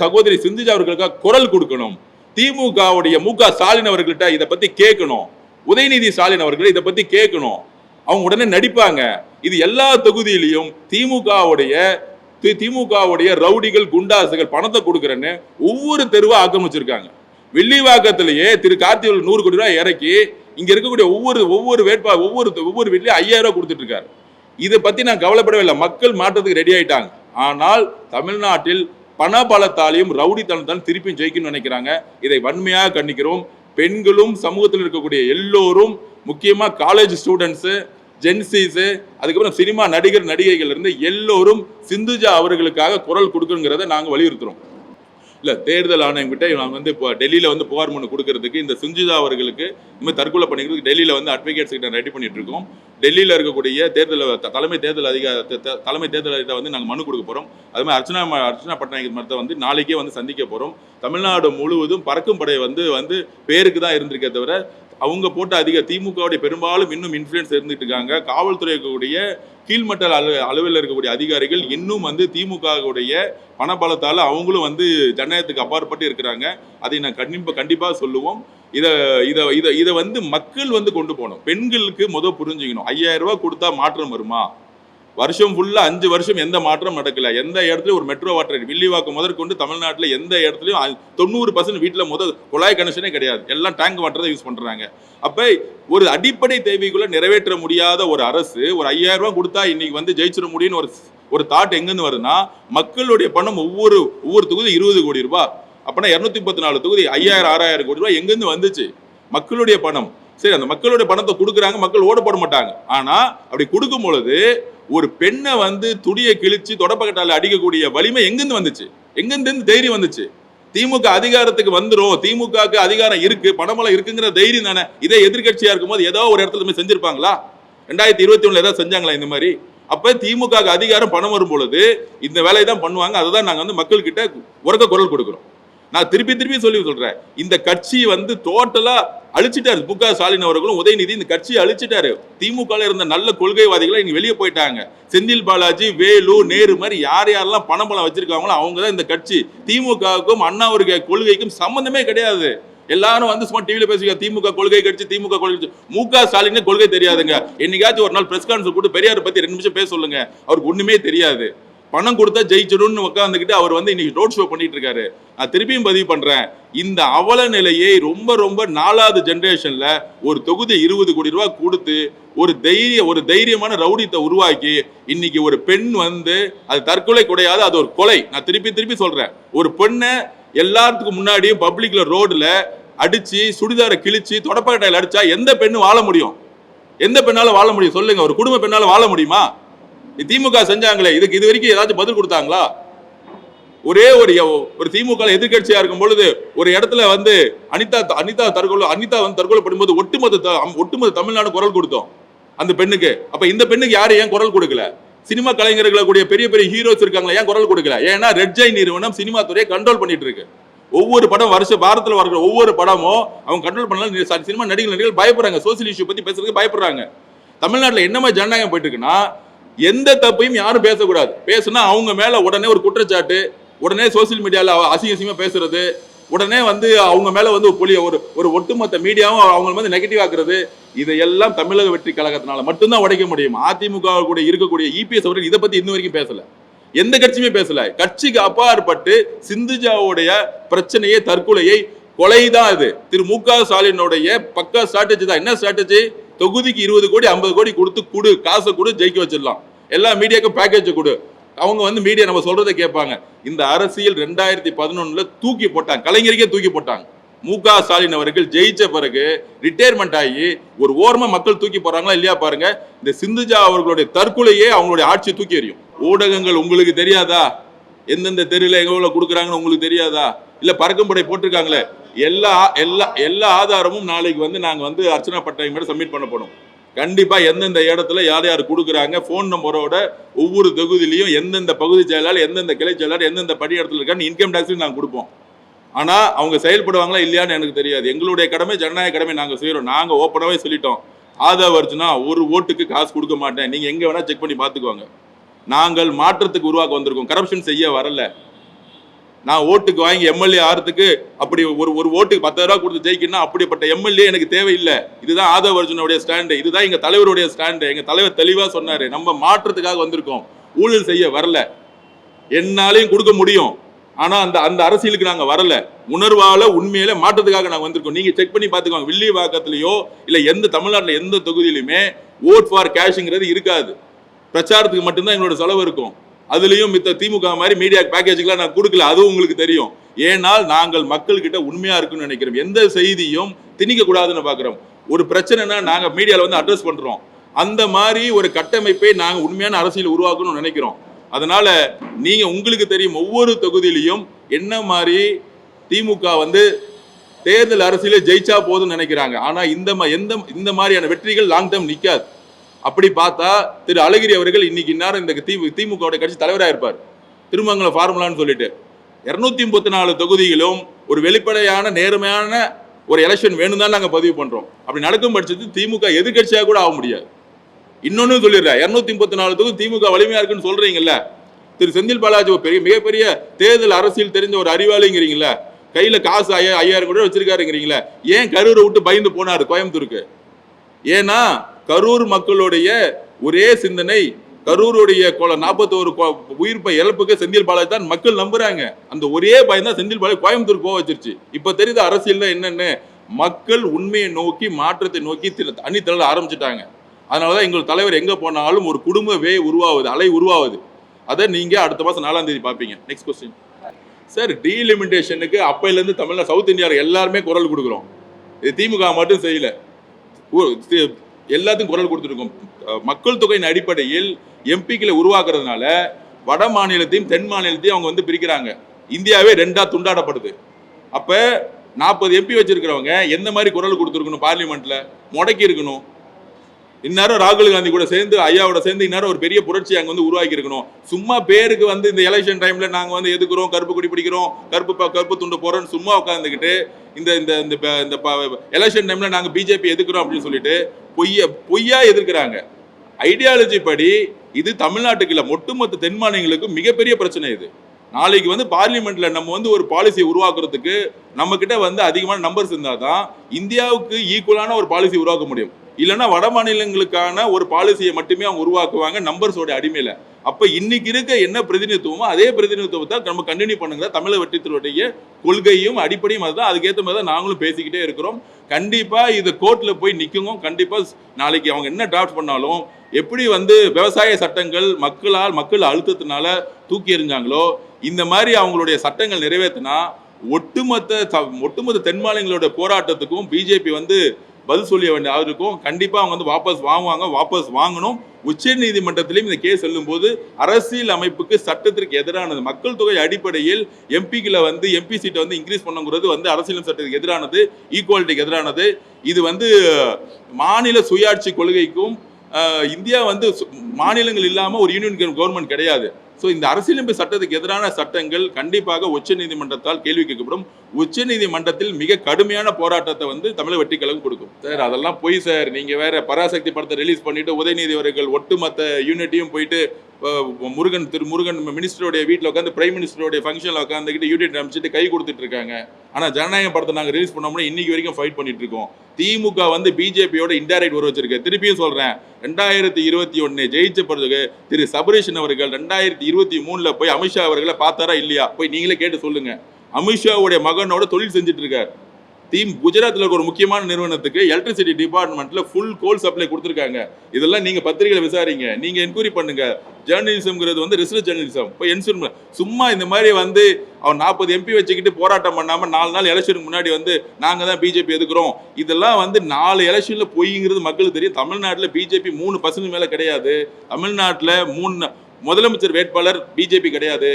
சகோதரி சிந்துஜா அவர்களுக்காக குரல் கொடுக்கணும். திமுகவுடைய மு க ஸ்டாலின் அவர்கள்ட்ட இதை பத்தி கேட்கணும். உதயநிதி ஸ்டாலின் அவர்கள் இதை பத்தி கேட்கணும். அவங்க உடனே நடிப்பாங்க. இது எல்லா தொகுதியிலையும் திமுகவுடைய ரவுடிகள் குண்டாசுகள் பணத்தை கொடுக்குறேன்னு ஒவ்வொரு தெருவா ஆக்கிரமிச்சிருக்காங்க. வெள்ளிவாக்கத்திலேயே திரு கார்த்திகள் 100 கோடி ரூபாய் இறக்கி இங்க இருக்கக்கூடிய ஒவ்வொரு வீட்லயும் 5000 ரூபாய் கொடுத்துட்டு இருக்காரு. இதை பத்தி நான் கவலைப்படவே இல்லை. மக்கள் மாற்றத்துக்கு ரெடி ஆயிட்டாங்க. ஆனால் தமிழ்நாட்டில் பண பலத்தாலையும் ரவுடித்தனத்தாலும் திருப்பியும் ஜெயிக்கணும்னு நினைக்கிறாங்க. இதை வன்மையாக கண்டிக்கிறோம். பெண்களும் சமூகத்தில் இருக்கக்கூடிய எல்லோரும், முக்கியமா காலேஜ் ஸ்டூடெண்ட்ஸ், ஜென்சிஸ், அதுக்கப்புறம் சினிமா நடிகைகள் இருந்து எல்லோரும் சிந்துஜா அவர்களுக்காக குரல் கொடுக்குங்கிறத நாங்க வலியுறுத்துறோம். இல்ல தேர்தல் ஆணையம் கிட்ட நாங்க வந்து இப்போ டெல்லியில வந்து புகார் மனு கொடுக்கறதுக்கு இந்த சிந்துஜா அவர்களுக்கு இந்த மாதிரி தற்கொலை பண்ணிக்கிறதுக்கு டெல்லியில வந்து அட்வொகேட்ஸ் கிட்ட ரெடி பண்ணிட்டு இருக்கோம். டெல்லியில இருக்கக்கூடிய தலைமை தேர்தல் அதிகாரி வந்து நாங்க மனு கொடுக்க போறோம். அது மாதிரி அர்ச்சனா பட்நாயக் மரத்தை வந்து நாளைக்கே வந்து சந்திக்க போறோம். தமிழ்நாடு முழுவதும் பறக்கும் படை வந்து பேருக்கு தான் இருந்திருக்கே தவிர அவங்க போட்ட திமுகவுடைய பெரும்பாலும் இன்னும் இன்ஃப்ளூயன்ஸ் இருந்துட்டு இருக்காங்க. காவல்துறை இருக்கக்கூடிய கீழ்மட்ட அளவில் இருக்கக்கூடிய அதிகாரிகள் இன்னும் வந்து திமுகவுடைய பணபலத்தால் அவங்களும் வந்து ஜனநாயகத்துக்கு அப்பாற்பட்டு இருக்கிறாங்க. அதை நான் கண்டிப்பாக சொல்லுவோம். இதை வந்து மக்கள் வந்து கொண்டு போகணும். பெண்களுக்கு புரிஞ்சுக்கணும். 5000 ரூபாய் கொடுத்தா மாற்றம் வருமா? வருஷம் ஃபுல்லா 5 வருஷம் எந்த மாற்றம் நடக்கல. எந்த இடத்துலயும் ஒரு மெட்ரோ வாட்டர் வில்லிவாக்கம் முதற்கொண்டு தமிழ்நாட்டில் எந்த இடத்துலயும் 90% வீட்டில் குழாய் கனெக்ஷனே கிடையாது. எல்லாம் டேங்க் வாட்டர் தான் யூஸ் பண்றாங்க. அப்ப ஒரு அடிப்படை தேவைக்குள்ள நிறைவேற்ற முடியாத ஒரு அரசு ஒரு 5000 ரூபாய் கொடுத்தா இன்னைக்கு வந்து ஜெயிச்சிட முடியும்னு ஒரு தாட் எங்கிருந்து வருதுன்னா, மக்களுடைய பணம் ஒவ்வொரு தொகுதி 20 கோடி ரூபாய். அப்பனா 234 தொகுதி 5000-6000 கோடி ரூபாய் எங்கிருந்து வந்துச்சு? மக்களுடைய பணம். சரி, அந்த மக்களுடைய பணத்தை கொடுக்குறாங்க, மக்கள் ஓட போட மாட்டாங்க. ஆனா அப்படி கொடுக்கும் பொழுது ஒரு பெண்ணை வந்து துடியை கிழிச்சு தொடப்பக்கட்டால அடிக்கக்கூடிய வலிமை எங்கிருந்து வந்துச்சு? எங்கிருந்து தைரியம் வந்துச்சு? திமுக அதிகாரத்துக்கு வந்துரும், திமுகவுக்கு அதிகாரம் இருக்கு, பணபலம் இருக்குங்கிற தைரியம் தானே. இதே எதிர்கட்சியா இருக்கும்போது ஏதோ ஒரு இடத்துல செஞ்சிருப்பாங்களா? 2021 ஏதாவது செஞ்சாங்களா இந்த மாதிரி? அப்ப திமுக அதிகாரம் பணம் வரும் பொழுது இந்த வேலையை தான் பண்ணுவாங்க. அதுதான் நாங்க வந்து மக்கள் கிட்ட உரக்க குரல் கொடுக்கிறோம். நான் திருப்பி சொல்றேன், இந்த கட்சி வந்து டோட்டலா அழிச்சிட்டாரு. மு.க. ஸ்டாலின் அவர்களும் உதயநிதி இந்த கட்சியை அழிச்சிட்டாரு. திமுக இருந்த நல்ல கொள்கைவாதிகளை இங்க வெளியே போயிட்டாங்க. செந்தில் பாலாஜி, வேலு, நேரு மாதிரி யாரெல்லாம் பணபலம் வச்சிருக்காங்களோ அவங்க தான் இந்த கட்சி. திமுகவுக்கும் அண்ணாவுடைய கொள்கைக்கும் சம்பந்தமே கிடையாது. எல்லாரும் வந்து சும்மா டிவில பேசுங்க, திமுக கொள்கை கட்சி, திமுக கொள்கை கட்சி. மு.க. ஸ்டாலின் கொள்கை தெரியாதுங்க. என்னைக்காச்சும் ஒரு நாள் பிரஸ் கான்ஃபரன்ஸ் கூட்டு பெரியார் பத்தி 2 நிமிஷம் பேச சொல்லுங்க, அவருக்கு ஒண்ணுமே தெரியாது. பணம் கொடுத்தா ஜெயிச்சிடும்னு உட்காந்துக்கிட்டு அவர் வந்து இன்னைக்கு ரோட் ஷோ பண்ணிட்டு இருக்காரு. நான் திருப்பியும் பதிவு பண்றேன், இந்த அவல நிலையை ரொம்ப 4வது ஜெனரேஷன்ல ஒரு தொகுதி 20 கோடி ரூபாய் கொடுத்து ஒரு தைரியமான ரவுடியத்தை உருவாக்கி இன்னைக்கு ஒரு பெண் வந்து அது தற்கொலை கிடையாது, அது ஒரு கொலை. நான் திருப்பி சொல்றேன், ஒரு பெண்ணை எல்லாத்துக்கும் முன்னாடியும் பப்ளிக்ல ரோடுல அடிச்சு சுடிதாரை கிழிச்சு தொடப்பக்கட்டையில் அடிச்சா எந்த பெண்ணும் வாழ முடியும்? எந்த பெண்ணால வாழ முடியும் சொல்லுங்க? ஒரு குடும்ப பெண்ணால வாழ முடியுமா? திமுக செஞ்சாங்களே, இதுக்கு இது வரைக்கும் ஏதாச்சும் பதில் கொடுத்தாங்களா? ஒரே ஒரு திமுக எதிர்கட்சியா இருக்கும் பொழுது ஒரு இடத்துல வந்து அனிதா வந்து தற்கொலை பண்ணும்போது ஒட்டுமொத்த தமிழ்நாடு குரல் கொடுத்தோம் அந்த பெண்ணுக்கு. அப்ப இந்த பெண்ணுக்கு யாரு ஏன் குரல் கொடுக்கல? சினிமா கலைஞர்களை கூடிய பெரிய ஹீரோஸ் இருக்காங்களா, ஏன் குரல் கொடுக்கல? ஏன்னா ரெட் ஜெயின் நிறுவனம் சினிமா துறையை கண்ட்ரோல் பண்ணிட்டு இருக்கு. ஒவ்வொரு படம் வாரத்தில் வர ஒவ்வொரு படமும் அவங்க கண்ட்ரோல் பண்ணலாம். சினிமா நடிகர்கள் பயப்படுறாங்க, சோசியல் இஷ்யூ பத்தி பேசுறதுக்கு பயப்படுறாங்க. தமிழ்நாட்டில் என்னமா ஜனநாயகம் போயிட்டு இருக்குன்னா, எந்த தப்பையும் யாரும் பேசக்கூடாது. பேசுனா அவங்க மேல உடனே ஒரு குற்றச்சாட்டு, உடனே சோசியல் மீடியால அசிங்கமா பேசுறது, உடனே வந்து அவங்க மேல வந்து ஒரு ஒட்டுமொத்த மீடியாவும் அவங்க வந்து நெகட்டிவ் ஆக்குறது. இதையெல்லாம் தமிழக வெற்றி கழகத்தினால மட்டும்தான் உடைக்க முடியும். அதிமுக கூட இருக்கக்கூடிய இபிஎஸ் அவர்கள் இதை பத்தி இன்ன வரைக்கும் பேசல, எந்த கட்சியுமே பேசல. கட்சிக்கு அப்பாற்பட்டு சிந்துஜாவுடைய பிரச்சனையை, தற்கொலையை, கொலைதான் இது. திரு மு.க. ஸ்டாலினுடைய பக்கா ஸ்ட்ராட்டஜி தான். என்ன ஸ்ட்ராட்டஜி? தொகுதிக்கு 20 கோடி 50 கோடி கொடுத்து காசை கொடு, ஜெயிக்க வச்சிடலாம். எல்லா மீடியாக்கும் பேக்கேஜ் கொடு. அவங்க வந்து மீடியா நம்ம சொல்றதை கேட்பாங்க. இந்த அரசியல் 2011 தூக்கி போட்டாங்க, கலைஞருக்கே தூக்கி போட்டாங்க. மு.க. ஸ்டாலின் அவர்கள் ஜெயிச்ச பிறகு ரிட்டையர்மெண்ட் ஆகி ஒரு ஓரமா மக்கள் தூக்கி போறாங்களா இல்லையா பாருங்க. இந்த சிந்துஜா அவர்களுடைய தற்கொலையே அவங்களுடைய ஆட்சியை தூக்கி எறியும். ஊடகங்கள் உங்களுக்கு தெரியாதா? எந்தெந்த தெருவில் எவ்வளவு கொடுக்குறாங்கன்னு உங்களுக்கு தெரியாதா? இல்ல பறக்கும் படை போட்டிருக்காங்களே, எல்லா ஆதாரமும் நாளைக்கு வந்து நாங்க வந்து அர்ச்சனா பட்டாயம் சப்மிட் பண்ண போனோம். கண்டிப்பா எந்தெந்த இடத்துல யார் கொடுக்குறாங்க, போன் நம்பரோட ஒவ்வொரு தொகுதியிலையும் எந்தெந்த பகுதி செயலாளர், எந்தெந்த கிளை செயலாளர், எந்தெந்த பணி இடத்துல இருக்கான்னு இன்கம் டாக்ஸையும் நாங்கள் கொடுப்போம். ஆனா அவங்க செயல்படுவாங்களா இல்லையான்னு எனக்கு தெரியாது. எங்களுடைய கடமை, ஜனநாயக கடமை நாங்க செய்யறோம். நாங்க ஓப்பனாவே சொல்லிட்டோம், ஆதவ அர்ஜுனா ஒரு ஓட்டுக்கு காசு கொடுக்க மாட்டேன், நீங்க எங்க வேணா செக் பண்ணி பாத்துக்குவாங்க. நாங்கள் மாற்றத்துக்கு உருவாக்க வந்திருக்கோம், கரப்ஷன் செய்ய வரல. நான் ஓட்டுக்கு வாங்கி எம்எல்ஏ ஆறதுக்கு அப்படி ஒரு ஓட்டுக்கு 10,000 ரூபாய் கொடுத்து ஜெயிக்கணும், அப்படிப்பட்ட எம்எல்ஏ எனக்கு தேவையில்லை. இதுதான் ஆதவ அர்ஜுனுடைய ஸ்டாண்டு, இதுதான் எங்க தலைவருடைய ஸ்டாண்டு. எங்க தலைவர் தெளிவா சொன்னாரு, நம்ம மாற்றத்துக்காக வந்திருக்கோம், ஊழல் செய்ய வரல. என்னாலையும் கொடுக்க முடியும், ஆனா அந்த அரசியலுக்கு நாங்க வரல. உணர்வால உண்மையில மாற்றத்துக்காக நாங்க வந்திருக்கோம். நீங்க செக் பண்ணி பாத்துக்கோங்க. வில்லிவாக்கத்திலயோ இல்ல எந்த தமிழ்நாட்டுல எந்த தொகுதியிலுமே ஓட் ஃபார் கேஷ்ங்கிறது இருக்காது. பிரச்சாரத்துக்கு மட்டும்தான் எங்களோட செலவு இருக்கும். அதுலயும் மித்த திமுக மாதிரி மீடியா பேக்கேஜுக்கெல்லாம் நான் கொடுக்கல, அதுவும் உங்களுக்கு தெரியும். ஏனால் நாங்கள் மக்கள் கிட்ட உண்மையா இருக்குன்னு நினைக்கிறோம். எந்த செய்தியும் திணிக்க கூடாதுன்னு பாக்குறோம். ஒரு பிரச்சனைனா நாங்க மீடியால வந்து அட்ரஸ் பண்றோம். அந்த மாதிரி ஒரு கட்டமைப்பை நாங்க உண்மையான அரசியல் உருவாக்கணும்னு நினைக்கிறோம். அதனால நீங்க உங்களுக்கு தெரியும், ஒவ்வொரு தொகுதியிலையும் என்ன மாதிரி திமுக வந்து தேர்தல் அரசியல ஜெயிச்சா போதும்னு நினைக்கிறாங்க. ஆனா இந்த மாதிரியான வெற்றிகள் லாங் டேர்ம் நிக்காது. அப்படி பார்த்தா திரு அழகிரி அவர்கள் இன்னைக்கு நேரம் இந்த திமுக கட்சி தலைவராக இருப்பார். திருமங்கலம் ஃபார்முலான்னு சொல்லிட்டு 234 தொகுதிகளும் ஒரு வெளிப்படையான நேர்மையான ஒரு எலெக்ஷன் வேணும் தான் நாங்கள் பதிவு பண்றோம். அப்படி நடக்கும் பட்சத்தில் திமுக எதிர்கட்சியாக கூட ஆக முடியாது. இன்னொன்னு சொல்லிடுறேன், 234 தொகுதி திமுக வலிமையா இருக்குன்னு சொல்றீங்கல்ல, திரு செந்தில் பாலாஜி மிகப்பெரிய தேர்தல் அரசியல் தெரிஞ்ச ஒரு அறிவாளிங்கிறீங்களா, கையில காசு 5000 கோடி வச்சிருக்காருங்கிறீங்களா, ஏன் கரூரை விட்டு பயந்து போனாரு கோயம்புத்தூருக்கு? ஏன்னா கரூர் மக்களுடைய ஒரே சிந்தனை, கரூருடைய 41 உயிர் இழப்புக்கு செந்தில் பாலாஜி தான் மக்கள் நம்புறாங்க. அந்த ஒரே பயம் தான் செந்தில் பாலாஜி கோயம்புத்தூர் போக வச்சிருச்சு. இப்ப தெரியுது அரசியல் என்னன்னு. மக்கள் உண்மையை நோக்கி, மாற்றத்தை நோக்கி அணி திரள ஆரம்பிச்சுட்டாங்க. அதனாலதான் எங்கள் தலைவர் எங்க போனாலும் ஒரு குடும்ப உருவாகுது, அலை உருவாகுது. அதை நீங்க அடுத்த மாசம் 4ஆம் தேதி பாப்பீங்க. Next question sir. டீலிமிட்டேஷனுக்கு அப்பையில இருந்து தமிழ்நாடு சவுத் இந்தியாவில் எல்லாருமே குரல் கொடுக்குறோம். இது திமுக மட்டும் செய்யல. எல்லாத்துக்கும் குரல் கொடுத்துருக்கோம். மக்கள் தொகையின் அடிப்படையில் எம்பிக்களை உருவாக்குறதுனால வட மாநிலத்தையும் தென் மாநிலத்தையும் அவங்க வந்து பிரிக்கிறாங்க. இந்தியாவே 2ஆ துண்டாடப்படுது. அப்ப 40 எம்பி வச்சிருக்கிறவங்க எந்த மாதிரி குரல் கொடுத்துருக்கணும்? பார்லிமெண்ட்ல முடக்கி இருக்கணும். இந்நேரம் ராகுல் காந்தி கூட சேர்ந்து ஐயாவோட சேர்ந்து இந்நேரம் ஒரு பெரிய புரட்சி அங்க வந்து உருவாக்கி இருக்கணும். சும்மா பேருக்கு வந்து இந்த எலெக்ஷன் டைம்ல நாங்க வந்து எதுக்குறோம், கருப்பு கொடி பிடிக்கிறோம், கருப்பு துண்டு போறோம்னு சும்மா உட்காந்துக்கிட்டு இந்த எலெக்ஷன் டைம்ல நாங்க பிஜேபி எதுக்குறோம் அப்படின்னு சொல்லிட்டு பொய்யா எதிர்க்கிறாங்க. ஐடியாலஜி படி இது தமிழ்நாட்டுக்கு இல்ல, ஒட்டுமொத்த தென் மாநிலங்களுக்கு மிகப்பெரிய பிரச்சனை. இது நாளைக்கு வந்து பார்லிமெண்ட்ல நம்ம வந்து ஒரு பாலிசியை உருவாக்குறதுக்கு நம்ம கிட்ட வந்து அதிகமான நம்பர்ஸ் இருந்தாதான் இந்தியாவுக்கு ஈக்குவலான ஒரு பாலிசி உருவாக்க முடியும். இல்லைன்னா வட மாநிலங்களுக்கான ஒரு பாலிசியை மட்டுமே அவங்க உருவாக்குவாங்க நம்பர்ஸோட அடிமையில. அப்ப இன்னைக்கு இருக்க என்ன பிரதிநிதித்துவமோ அதே பிரதிநிதித்துவத்தை நம்ம கண்டினியூ பண்ணுங்க. தமிழக வெற்றித்துறையுடைய கொள்கையும் அடிப்படையும் அதுதான். அதுக்கேற்ற மாதிரி தான் நாங்களும் பேசிக்கிட்டே இருக்கிறோம். கண்டிப்பா இது கோர்ட்ல போய் நிற்குங்க. கண்டிப்பா நாளைக்கு அவங்க என்ன டிராஃப்ட் பண்ணாலும், எப்படி வந்து விவசாய சட்டங்கள் மக்கள் அழுத்தத்தினால தூக்கி எறிஞ்சாங்களோ இந்த மாதிரி அவங்களுடைய சட்டங்கள் நிறைவேற்றினா ஒட்டுமொத்த தென் மாநிலங்களோட போராட்டத்துக்கும் பிஜேபி வந்து பதில் சொல்ல வேண்டிய இருக்கும். கண்டிப்பா அவங்க வந்து வாபஸ் வாங்கணும். உச்ச நீதிமன்றத்திலையும் இந்த கேஸ் செல்லும் போது அரசியல் அமைப்புக்கு சட்டத்திற்கு எதிரானது, மக்கள் தொகை அடிப்படையில் எம்பிக்களை வந்து எம்பி சீட்டை வந்து இன்க்ரீஸ் பண்ணுங்கிறது வந்து அரசியல் சட்டத்துக்கு எதிரானது, ஈக்குவாலிட்டிக்கு எதிரானது. இது வந்து மாநில சுயாட்சி கொள்கைக்கும் இந்தியா வந்து மாநிலங்கள் இல்லாம ஒரு யூனியன் கவர்மெண்ட் கிடையாது. ஸோ இந்த அரசியலமைப்பு சட்டத்துக்கு எதிரான சட்டங்கள் கண்டிப்பாக உச்ச நீதிமன்றத்தால் கேள்வி கேட்கப்படும். உச்ச நீதிமன்றத்தில் மிக கடுமையான போராட்டத்தை வந்து தமிழக வெற்றி கழகம் கொடுக்கும். சார் அதெல்லாம் பொய் சார். நீங்க வேற பராசக்தி படத்தை ரிலீஸ் பண்ணிட்டு உதயநிதி அவர்கள் ஒட்டுமொத்த யூனிட்டையும் போயிட்டு முருகன் மினிஸ்டருடைய வீட்டில் உட்காந்து பிரைம் மினிஸ்டருடைய ஃபங்க்ஷனில் உட்காந்துக்கிட்டு யூனிட் அமைச்சிட்டு கை கொடுத்துட்டு இருக்காங்க. ஆனால் ஜனநாயக படத்தை நாங்கள் ரிலீஸ் பண்ணோம்னா இன்னைக்கு வரைக்கும் ஃபைட் பண்ணிட்டு இருக்கோம். திமுக வந்து பிஜேபியோட இன்டைரக்ட் உறவு வச்சிருக்கு. திருப்பியும் சொல்றேன், 2021 ஜெயிச்ச பிறகு திரு சபரீஷன் அவர்கள் 2023 போய் அமித்ஷா அவர்களை பார்த்தாரா இல்லையா? போய் நீங்களே கேட்டு சொல்லுங்க. அமித்ஷாவுடைய மகனோட தொழில் செஞ்சுட்டு இருக்காரு. குஜராத்தில் இருக்க ஒரு முக்கியமான நிறுவனத்துக்கு எலக்ட்ரிசிட்டி டிபார்ட்மெண்ட்ல ஃபுல் கோல் சப்ளை கொடுத்துருக்காங்க. இதெல்லாம் நீங்க பத்திரிகையில விசாரிங்க, நீங்க என்கொயரி பண்ணுங்க. ஜேர்னலிசம்ங்கிறது வந்து ரிசர்ச் ஜேர்னலிசம். இப்போ சும்மா இந்த மாதிரி வந்து அவன் 40 எம்பி வச்சுக்கிட்டு போராட்டம் பண்ணாம 4 நாள் எலெக்ஷனுக்கு முன்னாடி வந்து நாங்க தான் பிஜேபி எதுக்குறோம், இதெல்லாம் வந்து 4 எலெக்ஷன்ல பொய்ங்கிறது மக்களுக்கு தெரியும். தமிழ்நாட்டில் பிஜேபி 3% மேல கிடையாது. தமிழ்நாட்டில் 3 முதலமைச்சர் வேட்பாளர் பிஜேபி கிடையாது.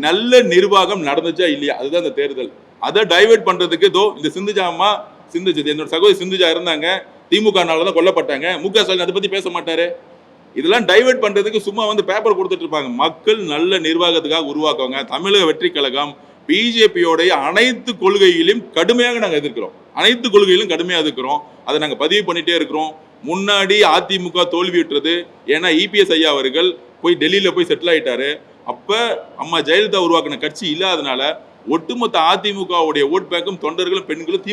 நல்ல நிர்வாகம் நடந்துச்சா இல்லையா, அதுதான் இந்த தேர்தல். அதை டைவெர்ட் பண்றதுக்கு இந்த சிந்துஜா என்னோட சகோதரி சிந்துஜா இருந்தாங்க, திமுகனால தான் கொல்லப்பட்டாங்க. முக ஸ்டாலின் அதை பத்தி பேச மாட்டாரு. இதெல்லாம் டைவெர்ட் பண்றதுக்கு சும்மா வந்து பேப்பர் கொடுத்துட்டு இருப்பாங்க. மக்கள் நல்ல நிர்வாகத்துக்காக உருவாக்குவாங்க. தமிழக வெற்றி கழகம் பிஜேபியோடைய அனைத்து கொள்கையிலும் கடுமையாக நாங்கள் எதிர்க்கிறோம். அனைத்து கொள்கையிலும் கடுமையாக எதிர்க்கிறோம். அதை நாங்கள் பதிவு பண்ணிட்டே இருக்கிறோம். முன்னாடி அதிமுக தோல்வியுற்றது. ஏன்னா இபிஎஸ் ஐயா அவர்கள் போய் டெல்லியில போய் செட்டில் ஆயிட்டாரு. அப்ப அம்மா ஜெயலலிதா உருவாக்கின கட்சி இல்லாதனால ஒட்டுமொத்த அதிமுகவுடைய ஓட் பேங்கும் தொண்டர்களும் பெண்களும்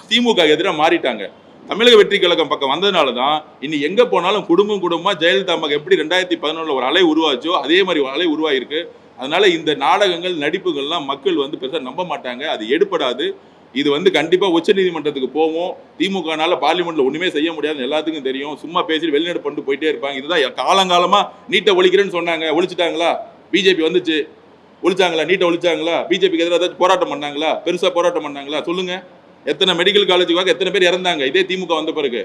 திமுக எதிராக மாறிட்டாங்க. தமிழக வெற்றி கழகம் பக்கம் வந்ததுனால தான் இனி எங்க போனாலும் குடும்பமா ஜெயலலிதா அம்மாக்கு எப்படி 2011 ஒரு அலை உருவாச்சோ அதே மாதிரி ஒரு அலை உருவாயிருக்கு. அதனால இந்த நாடகங்கள் நடிப்புகள்லாம் மக்கள் வந்து பெருசாக நம்ப மாட்டாங்க. அது எடுபடாது. இது வந்து கண்டிப்பா உச்ச நீதிமன்றத்துக்கு போவோம். திமுகனால பார்லிமெண்ட்ல ஒண்ணுமே செய்ய முடியாதுன்னு எல்லாத்துக்கும் தெரியும். சும்மா பேசிட்டு வெளிநாடு பண்ணிட்டு போயிட்டே இருப்பாங்க. இதுதான் காலங்காலமா நீட்டை ஒழிக்கிறேன்னு சொன்னாங்க. ஒழிச்சிட்டாங்களா? பிஜேபி வந்துச்சு, ஒழிச்சாங்களா? நீட்டை ஒழிச்சாங்களா? பிஜேபிக்கு எதிராக ஏதாச்சும் போராட்டம் பண்ணாங்களா? பெருசா போராட்டம் பண்ணாங்களா? சொல்லுங்க. எத்தனை மெடிக்கல் காலேஜுக்காக எத்தனை பேர் இறந்தாங்க இதே திமுக வந்த பிறகு?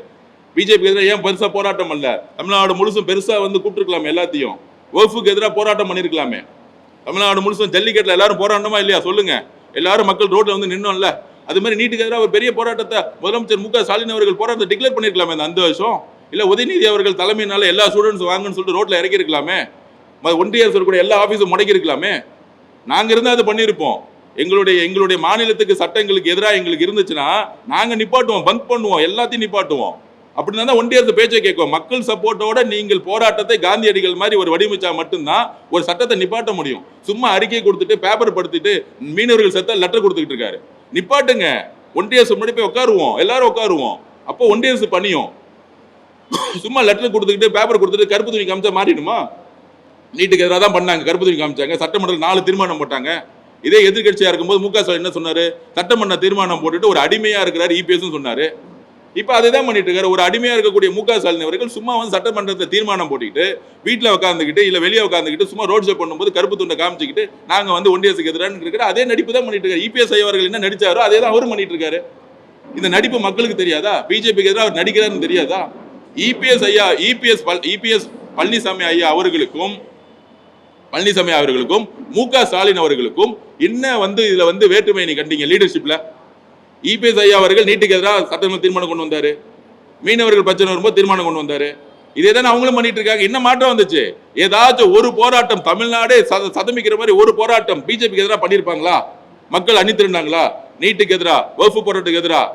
பிஜேபி எதிராக ஏன் பெருசா போராட்டம் பண்ணல? தமிழ்நாடு முழுசும் பெருசா வந்து கூப்பிட்டுருக்கலாமே. எல்லாத்தையும் வக்ஃபுக்கு எதிராக போராட்டம் பண்ணிருக்கலாமே. தமிழ்நாடு முழுசும் ஜல்லிக்கட்டுல எல்லாரும் போராட்டமா இல்லையா? சொல்லுங்க. எல்லாரும் மக்கள் ரோட்ல வந்து நின்னோம்ல. அது மாதிரி நீட்டுக்கு எதிராக ஒரு பெரிய போராட்டத்தை முதலமைச்சர் மு க ஸ்டாலின் அவர்கள் போராட்டத்தை டிக்ளேர் பண்ணிருக்கலாமே அந்த வருஷம். இல்ல உதயநிதி அவர்கள் தலைமையினால எல்லா ஸ்டூடெண்ட்ஸ் வாங்கன்னு சொல்லிட்டு ரோட்ல இறக்கி இருக்கலாமே. ஒன்றிய அரசு கூட எல்லா ஆபீஸும் முடக்கி இருக்கலாமே. நாங்க இருந்தா அது பண்ணிருப்போம். எங்களுடைய மாநிலத்துக்கு சட்டங்களுக்கு எதிராக எங்களுக்கு இருந்துச்சுன்னா நாங்க நிப்பாட்டுவோம், பந்த் பண்ணுவோம், எல்லாத்தையும் நிப்பாட்டுவோம். அப்படின்னா தான் ஒன்றிய அரசு பேச்சை கேட்கும். மக்கள் சப்போர்ட்டோட நீங்கள் போராட்டத்தை காந்தியடிகள் மாதிரி ஒரு வடிவமைச்சா மட்டும்தான் ஒரு சட்டத்தை நிப்பாட்ட முடியும். சும்மா அறிக்கை கொடுத்துட்டு பேப்பர் படுத்திட்டு மீனவர்கள் செத்தா லெட்டர் கொடுத்துட்டு இருக்காரு. நிப்பாட்டுங்க. ஒன்றிய அரசு முன்னாடி போய் உட்காருவோம், எல்லாரும் உட்காருவோம். அப்போ ஒன்றிய அரசு பண்ணியும். சும்மா லெட்டர் கொடுத்துக்கிட்டு பேப்பர் கொடுத்துட்டு கருப்பு துணி காமிச்சா மாறிடுமா? நீட்டுக்கு எதிராக தான் பண்ணாங்க, கருப்பு துணி காமிச்சாங்க. சட்டமன்றத்தில் 4 தீர்மானம் போட்டாங்க. இதே எதிர்கட்சியா இருக்கும்போது மு க ஸ்டாலின் என்ன சொன்னாரு? சட்டமன்ற தீர்மானம் போட்டுட்டு ஒரு அடிமையா இருக்கிறாரு இபிஎஸ் சொன்னாரு. இப்ப அதுதான் பண்ணிட்டு இருக்காரு. ஒரு அடிமையா இருக்கக்கூடிய மு க ஸ்டாலின் அவர்கள் சும்மா வந்து சட்டமன்றத்தை தீர்மானம் போட்டுக்கிட்டு வீட்டுல உட்காந்துக்கிட்டு இல்ல வெளியே உட்காந்துக்கிட்டு சும்மா ரோட் ஷோ பண்ணும்போது கருப்பு துண்டை காமிச்சுக்கிட்டு நாங்க வந்து ஒன்றிய அரசுக்கு எதிரான இருக்கிற அதே நடிப்பு தான் பண்ணிட்டு இருக்காரு. இபிஎஸ் அவர்கள் என்ன நடிச்சாரோ அதே தான் அவரும் பண்ணிட்டு இருக்காரு. இந்த நடிப்பு மக்களுக்கு தெரியாதா? பிஜேபிக்கு எதிராக அவர் நடிக்கிறாருன்னு தெரியாதா? இபிஎஸ் பழனிசாமி ஐயா அவர்களுக்கும் மு.க. ஸ்டாலின் அவர்களுக்கும் என்ன இதுல வேற்றுமை நீ கண்டீங்க லீடர்ஷிப்ல? இபிஎஸ் ஐயா அவர்கள் நீட்டுக்கு எதிராக சட்டமன்ற தீர்மானம் கொண்டு வந்தாரு, மீனவர்கள் பிரச்சனை வரும்போது தீர்மானம் கொண்டு வந்தாரு. இதே தான் அவங்களும் பண்ணிட்டு இருக்காங்க. என்ன மாற்றம் வந்துச்சு? ஏதாச்சும் ஒரு போராட்டம் தமிழ்நாடே சதமிக்கிற மாதிரி ஒரு போராட்டம் பிஜேபிக்கு எதிராக பண்ணியிருப்பாங்களா? மக்கள் அணித்திருந்தாங்களா? நீட்டுக்கு எதிராக, வகுப்பு போராட்டத்துக்கு எதிராக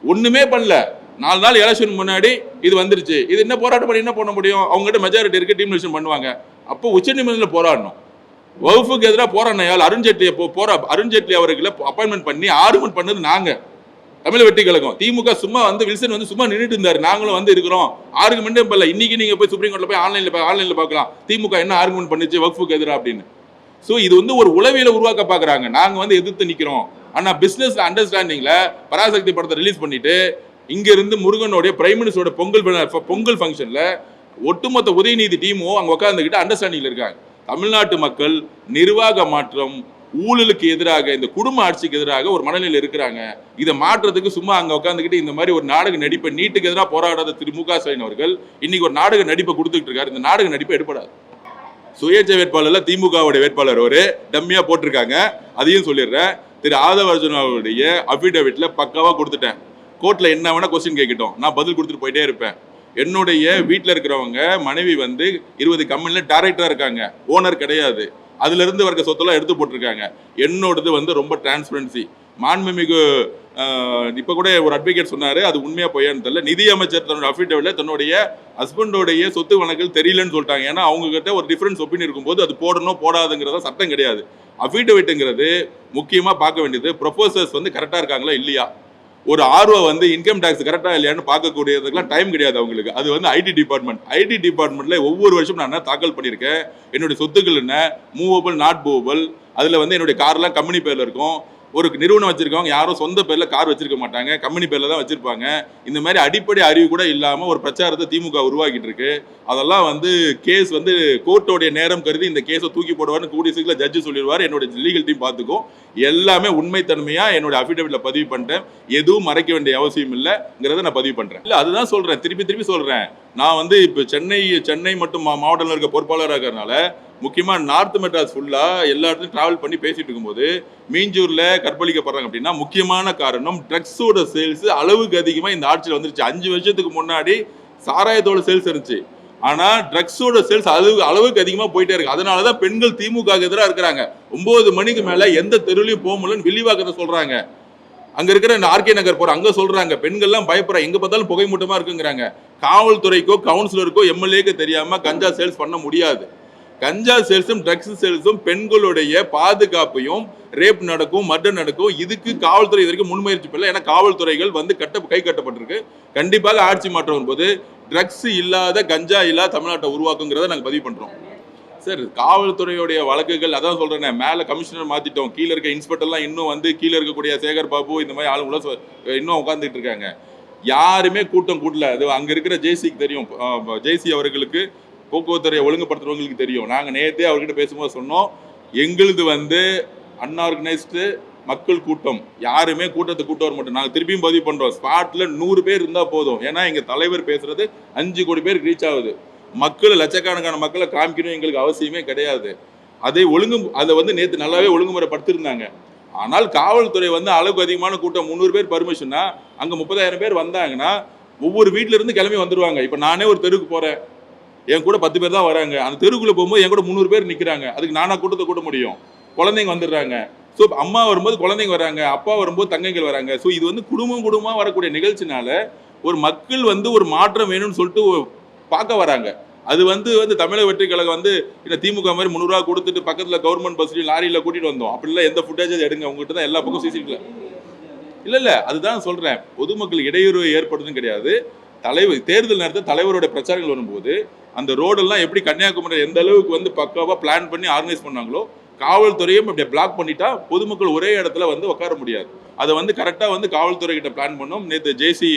ஒண்ணுமே பண்ணல. 4 நாள் எலெக்ஷன் முன்னாடி இது வந்துருச்சு. இது என்ன போராட்டம் பண்ணி என்ன பண்ண முடியும்? அவங்ககிட்ட மெஜாரிட்டி இருக்கு, டீம் எலெக்ஷன் பண்ணுவாங்க. அப்போ உச்சநீதிமன்றத்தில் போராடணும். வகுப்புக்கு எதிராக போராடினால அருண்ஜேட்லி அவர்களை அப்பாயின்மெண்ட் பண்ணி ஆர்குமெண்ட் பண்ணது நாங்க தமிழ் வெற்றி கழகம். திமுக சும்மா வில்சன் சும்மா நின்றுட்டு இருந்தாரு, நாங்களும் இருக்கிறோம். ஆர்குமெண்டே பண்ணல. இன்னைக்கு நீங்க போய் சுப்ரீம் கோர்ட்ல போய் ஆன்லைன்ல பார்க்கலாம் திமுக என்ன ஆர்குமெண்ட் பண்ணிச்சு வகுப்புக்கு எதிராக அப்படின்னு. ஸோ இது ஒரு உளவியலை உருவாக்க பாக்குறாங்க. நாங்க எதிர்த்து நிக்கிறோம். ஆனா பிசினஸ் அண்டர்ஸ்டாண்டிங்ல பராசக்தி படத்தை ரிலீஸ் பண்ணிட்டு இங்க இருந்து முருகனுடைய பிரைம் மினிஸ்டரோட பொங்கல் ஃபங்க்ஷன்ல ஒட்டுமொத்த உதயநிதி டீமும் அங்க உட்கார்ந்துகிட்டு அண்டர்ஸ்டாண்டிங்ல இருக்காங்க. தமிழ்நாட்டு மக்கள் நிர்வாக மாற்றம், ஊழலுக்கு எதிராக, இந்த குடும்ப ஆட்சிக்கு எதிராக ஒரு மனநிலையில் இருக்கிறாங்க. இதை மாற்றத்துக்கு சும்மா அங்க உட்காந்துக்கிட்டு இந்த மாதிரி ஒரு நாடக நடிப்பை, நீட்டுக்கு எதிராக போராடாத திரு மு.க. ஸ்டாலின் அவர்கள் இன்னைக்கு ஒரு நாடக நடிப்பை கொடுத்துட்டு இருக்காரு. இந்த நாடக நடிப்பை எடுப்படாது. சுயேட்சை வேட்பாளர்ல திமுகவுடைய வேட்பாளர் ஒரு டம்மியா போட்டிருக்காங்க. அதையும் சொல்லிடுறேன். திரு ஆதவ அர்ஜுனா அவருடைய அபிடவிட்ல பக்காவா கொடுத்துட்டேன். கோர்ட்ல என்ன வேணா கொஸ்டின் கேட்கட்டும், நான் பதில் கொடுத்துட்டு போயிட்டே இருப்பேன். என்னுடைய வீட்டில் இருக்கிறவங்க மனைவி 20 கம்பெனில டைரக்டரா இருக்காங்க, ஓனர் கிடையாது. அதுல இருந்து வர்க்க சொத்தெல்லாம் எடுத்து போட்டிருக்காங்க. என்னோடது ரொம்ப டிரான்ஸ்பரன்சி. மாண்புமிகு இப்ப கூட ஒரு அட்வொகேட் சொன்னாரு, அது உண்மையா பொய்யான்னு தெரியல. நிதி அமைச்சர் தன்னோட அஃபிடவிட்ல தன்னுடைய ஹஸ்பண்டோடைய சொத்து வழக்குகள் தெரியலன்னு சொல்லிட்டாங்க. ஏன்னா அவங்க கிட்ட ஒரு டிஃபரன்ஸ் ஒப்பீனியன் இருக்கும்போது அது போடணும் போடாதுங்கிறத சட்டம் கிடையாது. அஃபிடவிட்ங்கிறது முக்கியமா பார்க்க வேண்டியது ப்ரொபோசர்ஸ் கரெக்டா இருக்காங்களா இல்லையா, ஒரு ஆர்வம் இன்கம் டாக்ஸ் கரெக்டா இல்லையான்னு பார்க்கக்கூடியதுக்கெல்லாம் டைம் கிடையாது அவங்களுக்கு. அது ஐடி டிபார்ட்மெண்ட்ல ஒவ்வொரு வருஷம் நான் தாக்கல் பண்ணியிருக்கேன். என்னுடைய சொத்துக்கள் என்ன, மூவபிள் நாட் மூவபிள், அதுல என்னுடைய கார்லாம் கம்பெனி பேர்ல இருக்கும். ஒரு நிறுவனம் வச்சிருக்கவங்க யாரும் சொந்த பேர்ல கார் வச்சிருக்க மாட்டாங்க, கம்பெனி பேர்ல தான் வச்சிருப்பாங்க. இந்த மாதிரி அடிப்படை அறிவு கூட இல்லாம ஒரு பிரச்சாரத்தை திமுக உருவாக்கிட்டு இருக்கு. அதெல்லாம் கேஸ் கோர்ட்டோடைய நேரம் கருதி இந்த கேஸை தூக்கி போடுவார்னு கூடிய சீக்கிரம் ஜட்ஜு சொல்லிடுவார். என்னோட லீகல் டீம் பார்த்துக்கும். எல்லாமே உண்மைத்தன்மையா என்னோட அஃபிடவிட்ல பதிவு பண்ணிட்டேன். எதுவும் மறைக்க வேண்டிய அவசியம் இல்லைங்கிறத நான் பதிவு பண்றேன். இல்ல அதுதான் சொல்றேன், திருப்பி சொல்றேன். நான் இப்ப சென்னை மட்டும் மாவட்டத்தில் இருக்க பொறுப்பாளராக இருக்கிறதுனால முக்கியமா நார்த் மெட்ராஸ் ஃபுல்லா எல்லா இடத்துலையும் டிராவல் பண்ணி பேசிட்டு இருக்கும்போது மீஞ்சூர்ல கற்பழிக்கப்படுறாங்க அப்படின்னா முக்கியமான காரணம் ட்ரக்ஸோட சேல்ஸ் அளவுக்கு அதிகமா இந்த ஆட்சியில் வந்துருச்சு. 5 வருஷத்துக்கு முன்னாடி சாராயத்தோட சேல்ஸ் இருந்துச்சு. ஆனா ட்ரக்ஸோட சேல்ஸ் அளவுக்கு அதிகமா போயிட்டே இருக்கு. அதனாலதான் பெண்கள் திமுக எதிராக இருக்கிறாங்க. 9 மணிக்கு மேல எந்த தெருவிலையும் போக முடியலன்னு வில்லிவாக்கத்தை சொல்றாங்க. அங்க இருக்கிற ஆர்கே நகர் போற அங்க சொல்றாங்க, பெண்கள்லாம் பயப்படுறாங்க, எங்க பார்த்தாலும் புகை மூட்டமா இருக்குங்கிறாங்க. காவல்துறைக்கோ கவுன்சிலருக்கோ எம்எல்ஏக்கு தெரியாம கஞ்சா சேல்ஸ் பண்ண முடியாது. கஞ்சா சேல்ஸும் ட்ரக்ஸ் சேல்ஸும் பெண்களுடைய பாதுகாப்பையும், ரேப் நடக்கும், மர்டர் நடக்கும். இதுக்கு காவல்துறை இது வரைக்கும் முன்முயற்சி பண்ணல. ஏன்னா காவல்துறைகள் கை கட்டப்பட்டிருக்கு. கண்டிப்பாக ஆட்சி மாற்றம் போது ட்ரக்ஸ் இல்லாத, கஞ்சா இல்லாத தமிழ்நாட்டை உருவாக்குங்கிறத நாங்கள் பதிவு பண்றோம். சார், காவல்துறையுடைய வழக்குகள் அதான் சொல்றேன், மேல கமிஷனர் மாத்திட்டோம், கீழே இருக்க இன்ஸ்பெக்டர்லாம் இன்னும் கீழே இருக்கக்கூடிய சேகர் பாபு இந்த மாதிரி ஆளுங்கள இன்னும் உட்காந்துட்டு இருக்காங்க. யாருமே கூட்டம் கூட்டல. அது அங்க இருக்கிற ஜேசிக்கு தெரியும். ஜேசி அவர்களுக்கு போக்குவரத்துறை ஒழுங்குபடுத்துறவங்களுக்கு தெரியும். நாங்கள் நேற்றே அவர்கிட்ட பேசும்போது சொன்னோம், எங்களுது அன்ஆர்கனைஸ்டு மக்கள் கூட்டம், யாருமே கூட்டத்தை கூட்ட வர மாட்டோம். நாங்கள் திருப்பியும் பதிவு பண்றோம், ஸ்பாட்ல 100 பேர் இருந்தா போதும். ஏன்னா எங்க தலைவர் பேசுறது 5 கோடி பேருக்கு ரீச் ஆகுது. மக்கள் லட்சக்கணக்கான மக்களை காமிக்கணும் எங்களுக்கு அவசியமே கிடையாது. அதை நேற்று நல்லாவே ஒழுங்குமுறைப்படுத்திருந்தாங்க. ஆனால் காவல்துறை அளவுக்கு அதிகமான கூட்டம் 300 பேர் பர்மிஷன்னா அங்க 30,000 பேர் வந்தாங்கன்னா ஒவ்வொரு வீட்டுல இருந்து கிளம்பி வந்துருவாங்க. இப்ப நானே ஒரு தெருவுக்கு போறேன், என் கூட 10 பேர் தான் வராங்க. அந்த தெருவுக்குள்ள போகும்போது என் கூட 300 பேர் நிக்கிறாங்க. அதுக்கு நானா கூட்டத்தை கூட்ட முடியும்? குழந்தைங்க வந்துடுறாங்க. ஸோ அம்மா வரும்போது குழந்தைங்க வராங்க, அப்பா வரும்போது தங்கைகள் வராங்க. ஸோ இது குடும்பமா வரக்கூடிய நிகழ்ச்சினால ஒரு மக்கள் ஒரு மாற்றம் வேணும்னு சொல்லிட்டு பார்க்க வராங்க. அது தமிழக வெற்றி கழகம் இந்த திமுக மாதிரி 300 ரூபா கொடுத்துட்டு பக்கத்துல கவர்மெண்ட் பஸ்லயும் லாரியில கூட்டிட்டு வந்தோம் அப்படிலாம் எந்த ஃபுட்டேஜ் எடுங்க, உங்ககிட்ட தான் எல்லா பக்கம் சிசிடிவில இல்ல. அதுதான் சொல்றேன், பொதுமக்கள் இடையூறு ஏற்படுதுன்னு கிடையாது. தேர்தல் நேரத்தில் தலைவரோட பிரச்சாரங்கள் வரும்போது அந்த ரோடெல்லாம் எப்படி கன்னியாகுமரி எந்த அளவுக்கு பக்காவா பிளான் பண்ணி ஆர்கனைஸ் பண்ணாங்களோ காவல்துறையும் இப்படி பிளாக் பண்ணிட்டா பொதுமக்கள் ஒரே இடத்துல வந்து உட்கார முடியாது. அதை வந்து கரெக்டாக வந்து காவல்துறை கிட்ட பிளான் பண்ணோம். நேற்று ஜேசி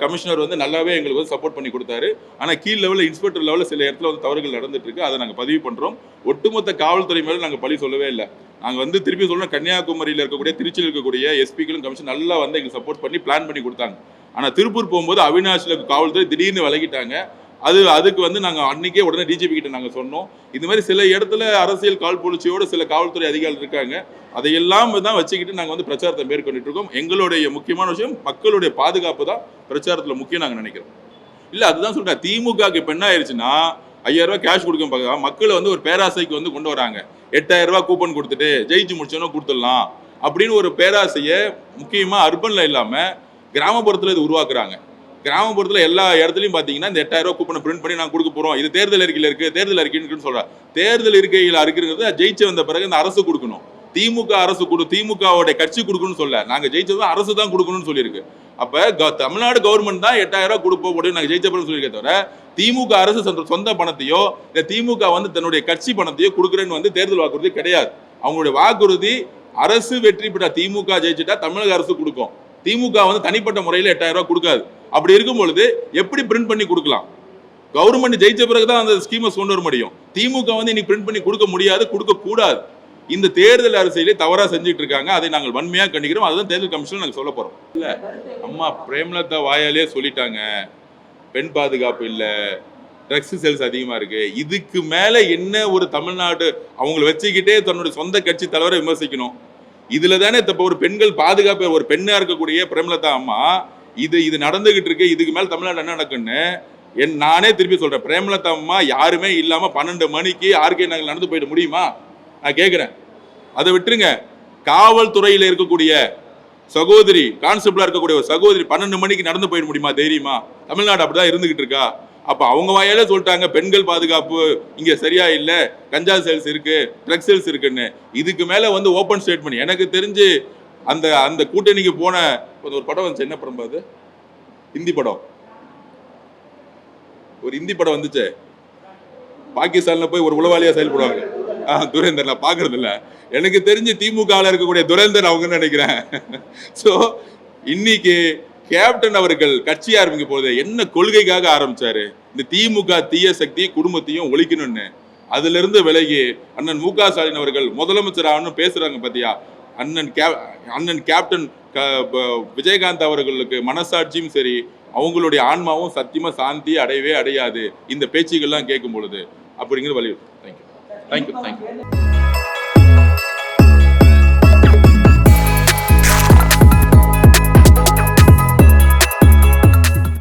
கமிஷனர் வந்து நல்லாவே எங்களுக்கு வந்து சப்போர்ட் பண்ணி கொடுத்தாரு. ஆனால் கீழ் லெவலில் இன்ஸ்பெக்டர் லெவலில் சில இடத்துல வந்து தவறுகள் நடந்துட்டு இருக்கு. அதை நாங்கள் பதிவு பண்ணுறோம். ஒட்டுமொத்த காவல்துறை மேலே நாங்கள் பழி சொல்லவே இல்லை. நாங்கள் வந்து திருப்பி சொல்லணும், கன்னியாகுமரியில் இருக்கக்கூடிய, திருச்சியில் இருக்கக்கூடிய எஸ்பிக்களும் கமிஷன் நல்லா வந்து எங்களுக்கு சப்போர்ட் பண்ணி பிளான் பண்ணி கொடுத்தாங்க. ஆனால் திருப்பூர் போகும்போது அவினாஷில் காவல்துறை திடீர்னு விலகிட்டாங்க. அதுக்கு வந்து நாங்கள் அன்னைக்கே உடனே டிஜிபி கிட்ட நாங்கள் சொன்னோம். இது மாதிரி சில இடத்துல அரசியல் காழ்ப்புணர்ச்சியோட சில காவல்துறை அதிகாரிகள் இருக்காங்க. அதையெல்லாம் தான் வச்சுக்கிட்டு நாங்கள் வந்து பிரச்சாரத்தை மேற்கொண்டுட்டு இருக்கோம். எங்களுடைய முக்கியமான விஷயம் மக்களுடைய பாதுகாப்பு தான் பிரச்சாரத்தில் முக்கியம் நாங்கள் நினைக்கிறோம். இல்லை, அதுதான் சொல்றேன். திமுகவுக்கு இப்போ என்ன ஆயிடுச்சுன்னா 5000 ரூபாய் கேஷ் கொடுக்க பார்க்க மக்களை வந்து ஒரு பேராசைக்கு வந்து கொண்டு வராங்க. 8000 ரூபாய் கூப்பன் கொடுத்துட்டு ஜெயிச்சு முடிச்சோன்னா கொடுத்துடலாம் அப்படின்னு ஒரு பேராசையை முக்கியமாக அர்பன்ல இல்லாமல் கிராமப்புறத்தில் இது உருவாக்குறாங்க. கிராமப்புறத்தில் எல்லா இடத்துலையும் பார்த்தீங்கன்னா இந்த 8000 ரூபாய் கூப்பனை பிரிண்ட் பண்ணி நாங்கள் கொடுக்க போகிறோம், இது தேர்தல் அறிக்கையில் இருக்குது, தேர்தல் அறிக்கைன்னு சொல்கிறேன். தேர்தல் இருக்கையில் இருக்கிறது ஜெயிச்சு வந்த பிறகு இந்த அரசு கொடுக்கணும். திமுக அரசு திமுகவோட கட்சி கொடுக்கணும்னு சொல்ல, நாங்கள் ஜெயிச்சது அரசு தான் கொடுக்கணும்னு சொல்லியிருக்கு. அப்போ தமிழ்நாடு கவர்மெண்ட் தான் 8000 ரூபாய் கொடுப்போம் அப்படின்னு நாங்கள் ஜெயிச்ச பிறகு சொல்லியிருக்கே தவிர திமுக அரசு சொந்த பணத்தையோ இல்லை திமுக வந்து தன்னுடைய கட்சி பணத்தையோ கொடுக்குறேன்னு வந்து தேர்தல் வாக்குறுதி கிடையாது. அவங்களுடைய வாக்குறுதி அரசு வெற்றி பெற்ற திமுக ஜெயிச்சுட்டா தமிழக அரசு கொடுக்கும். திமுக வந்து தனிப்பட்ட முறையில் 8000 ரூபாய் கொடுக்காது. அப்படி இருக்கும் பொழுது எப்படி பிரிண்ட் பண்ணி கொடுக்கலாம்? கவர்மெண்ட் ஜெயிச்ச பிறகுதான் அந்த ஸ்கீமை கொண்டு வர முடியும். திமுக வந்து இன்னைக்கு பிரிண்ட் பண்ணி கொடுக்க முடியாது, கொடுக்க கூடாது. இந்த தேர்தல் அரசியலை தவறா செஞ்சுட்டு இருக்காங்க. அதை நாங்கள் வன்மையாக கண்டிக்கிறோம். அதுதான் தேர்தல் கமிஷன் நாங்கள் சொல்ல போறோம். இல்ல, அம்மா பிரேமலதா வாயாலே சொல்லிட்டாங்க, பெண் பாதுகாப்பு இல்லை, ட்ரக்ஸ் சேல்ஸ் அதிகமா இருக்கு. இதுக்கு மேல என்ன ஒரு தமிழ்நாடு அவங்களை வச்சுக்கிட்டே தன்னுடைய சொந்த கட்சி தலைவரை விமர்சிக்கணும்? இதுல தானே இப்போ ஒரு பெண்கள் பாதுகாப்பு, ஒரு பெண்ணா இருக்கக்கூடிய பிரேமலதா அம்மா இது நடந்துகிட்டு இருக்கு. இதுக்கு மேல தமிழ்நாடு என்ன நடக்குன்னு நானே திருப்பி சொல்றேன். பிரேமலதா அம்மா யாருமே இல்லாம 12 மணிக்கு ஆர்கே நகர் நடந்து போயிட முடியுமா? நான் கேட்கிறேன். அதை விட்டுருங்க. காவல்துறையில இருக்கக்கூடிய சகோதரி, கான்ஸ்டபிளா இருக்கக்கூடிய ஒரு சகோதரி 12 மணிக்கு நடந்து போயிட முடியுமா? தைரியமா? தமிழ்நாடு அப்படிதான் இருந்துகிட்டு இருக்கா? அப்ப அவங்க வாயாலே சொல்லிட்டாங்க பெண்கள் பாதுகாப்பு இங்க சரியா இல்ல, கஞ்சா சேல்ஸ் இருக்கு, ட்ரக் சேல்ஸ் இருக்குன்னு. இதுக்கு மேல வந்து ஓபன் ஸ்டேட்மெண்ட். எனக்கு தெரிஞ்சு அந்த கூட்டணிக்கு போன ஒரு படம் வந்துச்சு. என்ன படம்? அது ஹிந்தி படம். ஒரு ஹிந்தி படம் வந்துச்சு. பாகிஸ்தான்ல போய் ஒரு உளவாளியா செயல்படுவாங்க. துரேந்தர். நான் பாக்குறது இல்ல. எனக்கு தெரிஞ்சு திமுகவில் இருக்கக்கூடிய துரேந்தர் அவங்க நினைக்கிறேன். ஸோ இன்னைக்கு கேப்டன் அவர்கள் கட்சி ஆரம்பிக்கும் போது என்ன கொள்கைக்காக ஆரம்பிச்சாரு? இந்த திமுக தீய சக்தி குடும்பத்தையும் ஒழிக்கணும்னு. அதுல இருந்து விலகி அண்ணன் மு க ஸ்டாலின் அவர்கள் முதலமைச்சர் ஆகணும் பேசுறாங்க பாத்தியா? அண்ணன் கேப்டன் விஜயகாந்த் அவர்களுக்கு மனசாட்சியும் சரி, அவங்களுடைய ஆன்மாவும் சத்தியமா சாந்தி அடையவே அடையாது இந்த பேச்சுகள்லாம் கேட்கும் பொழுது அப்படிங்கிற வலியுறுத்து. தேங்க்யூ.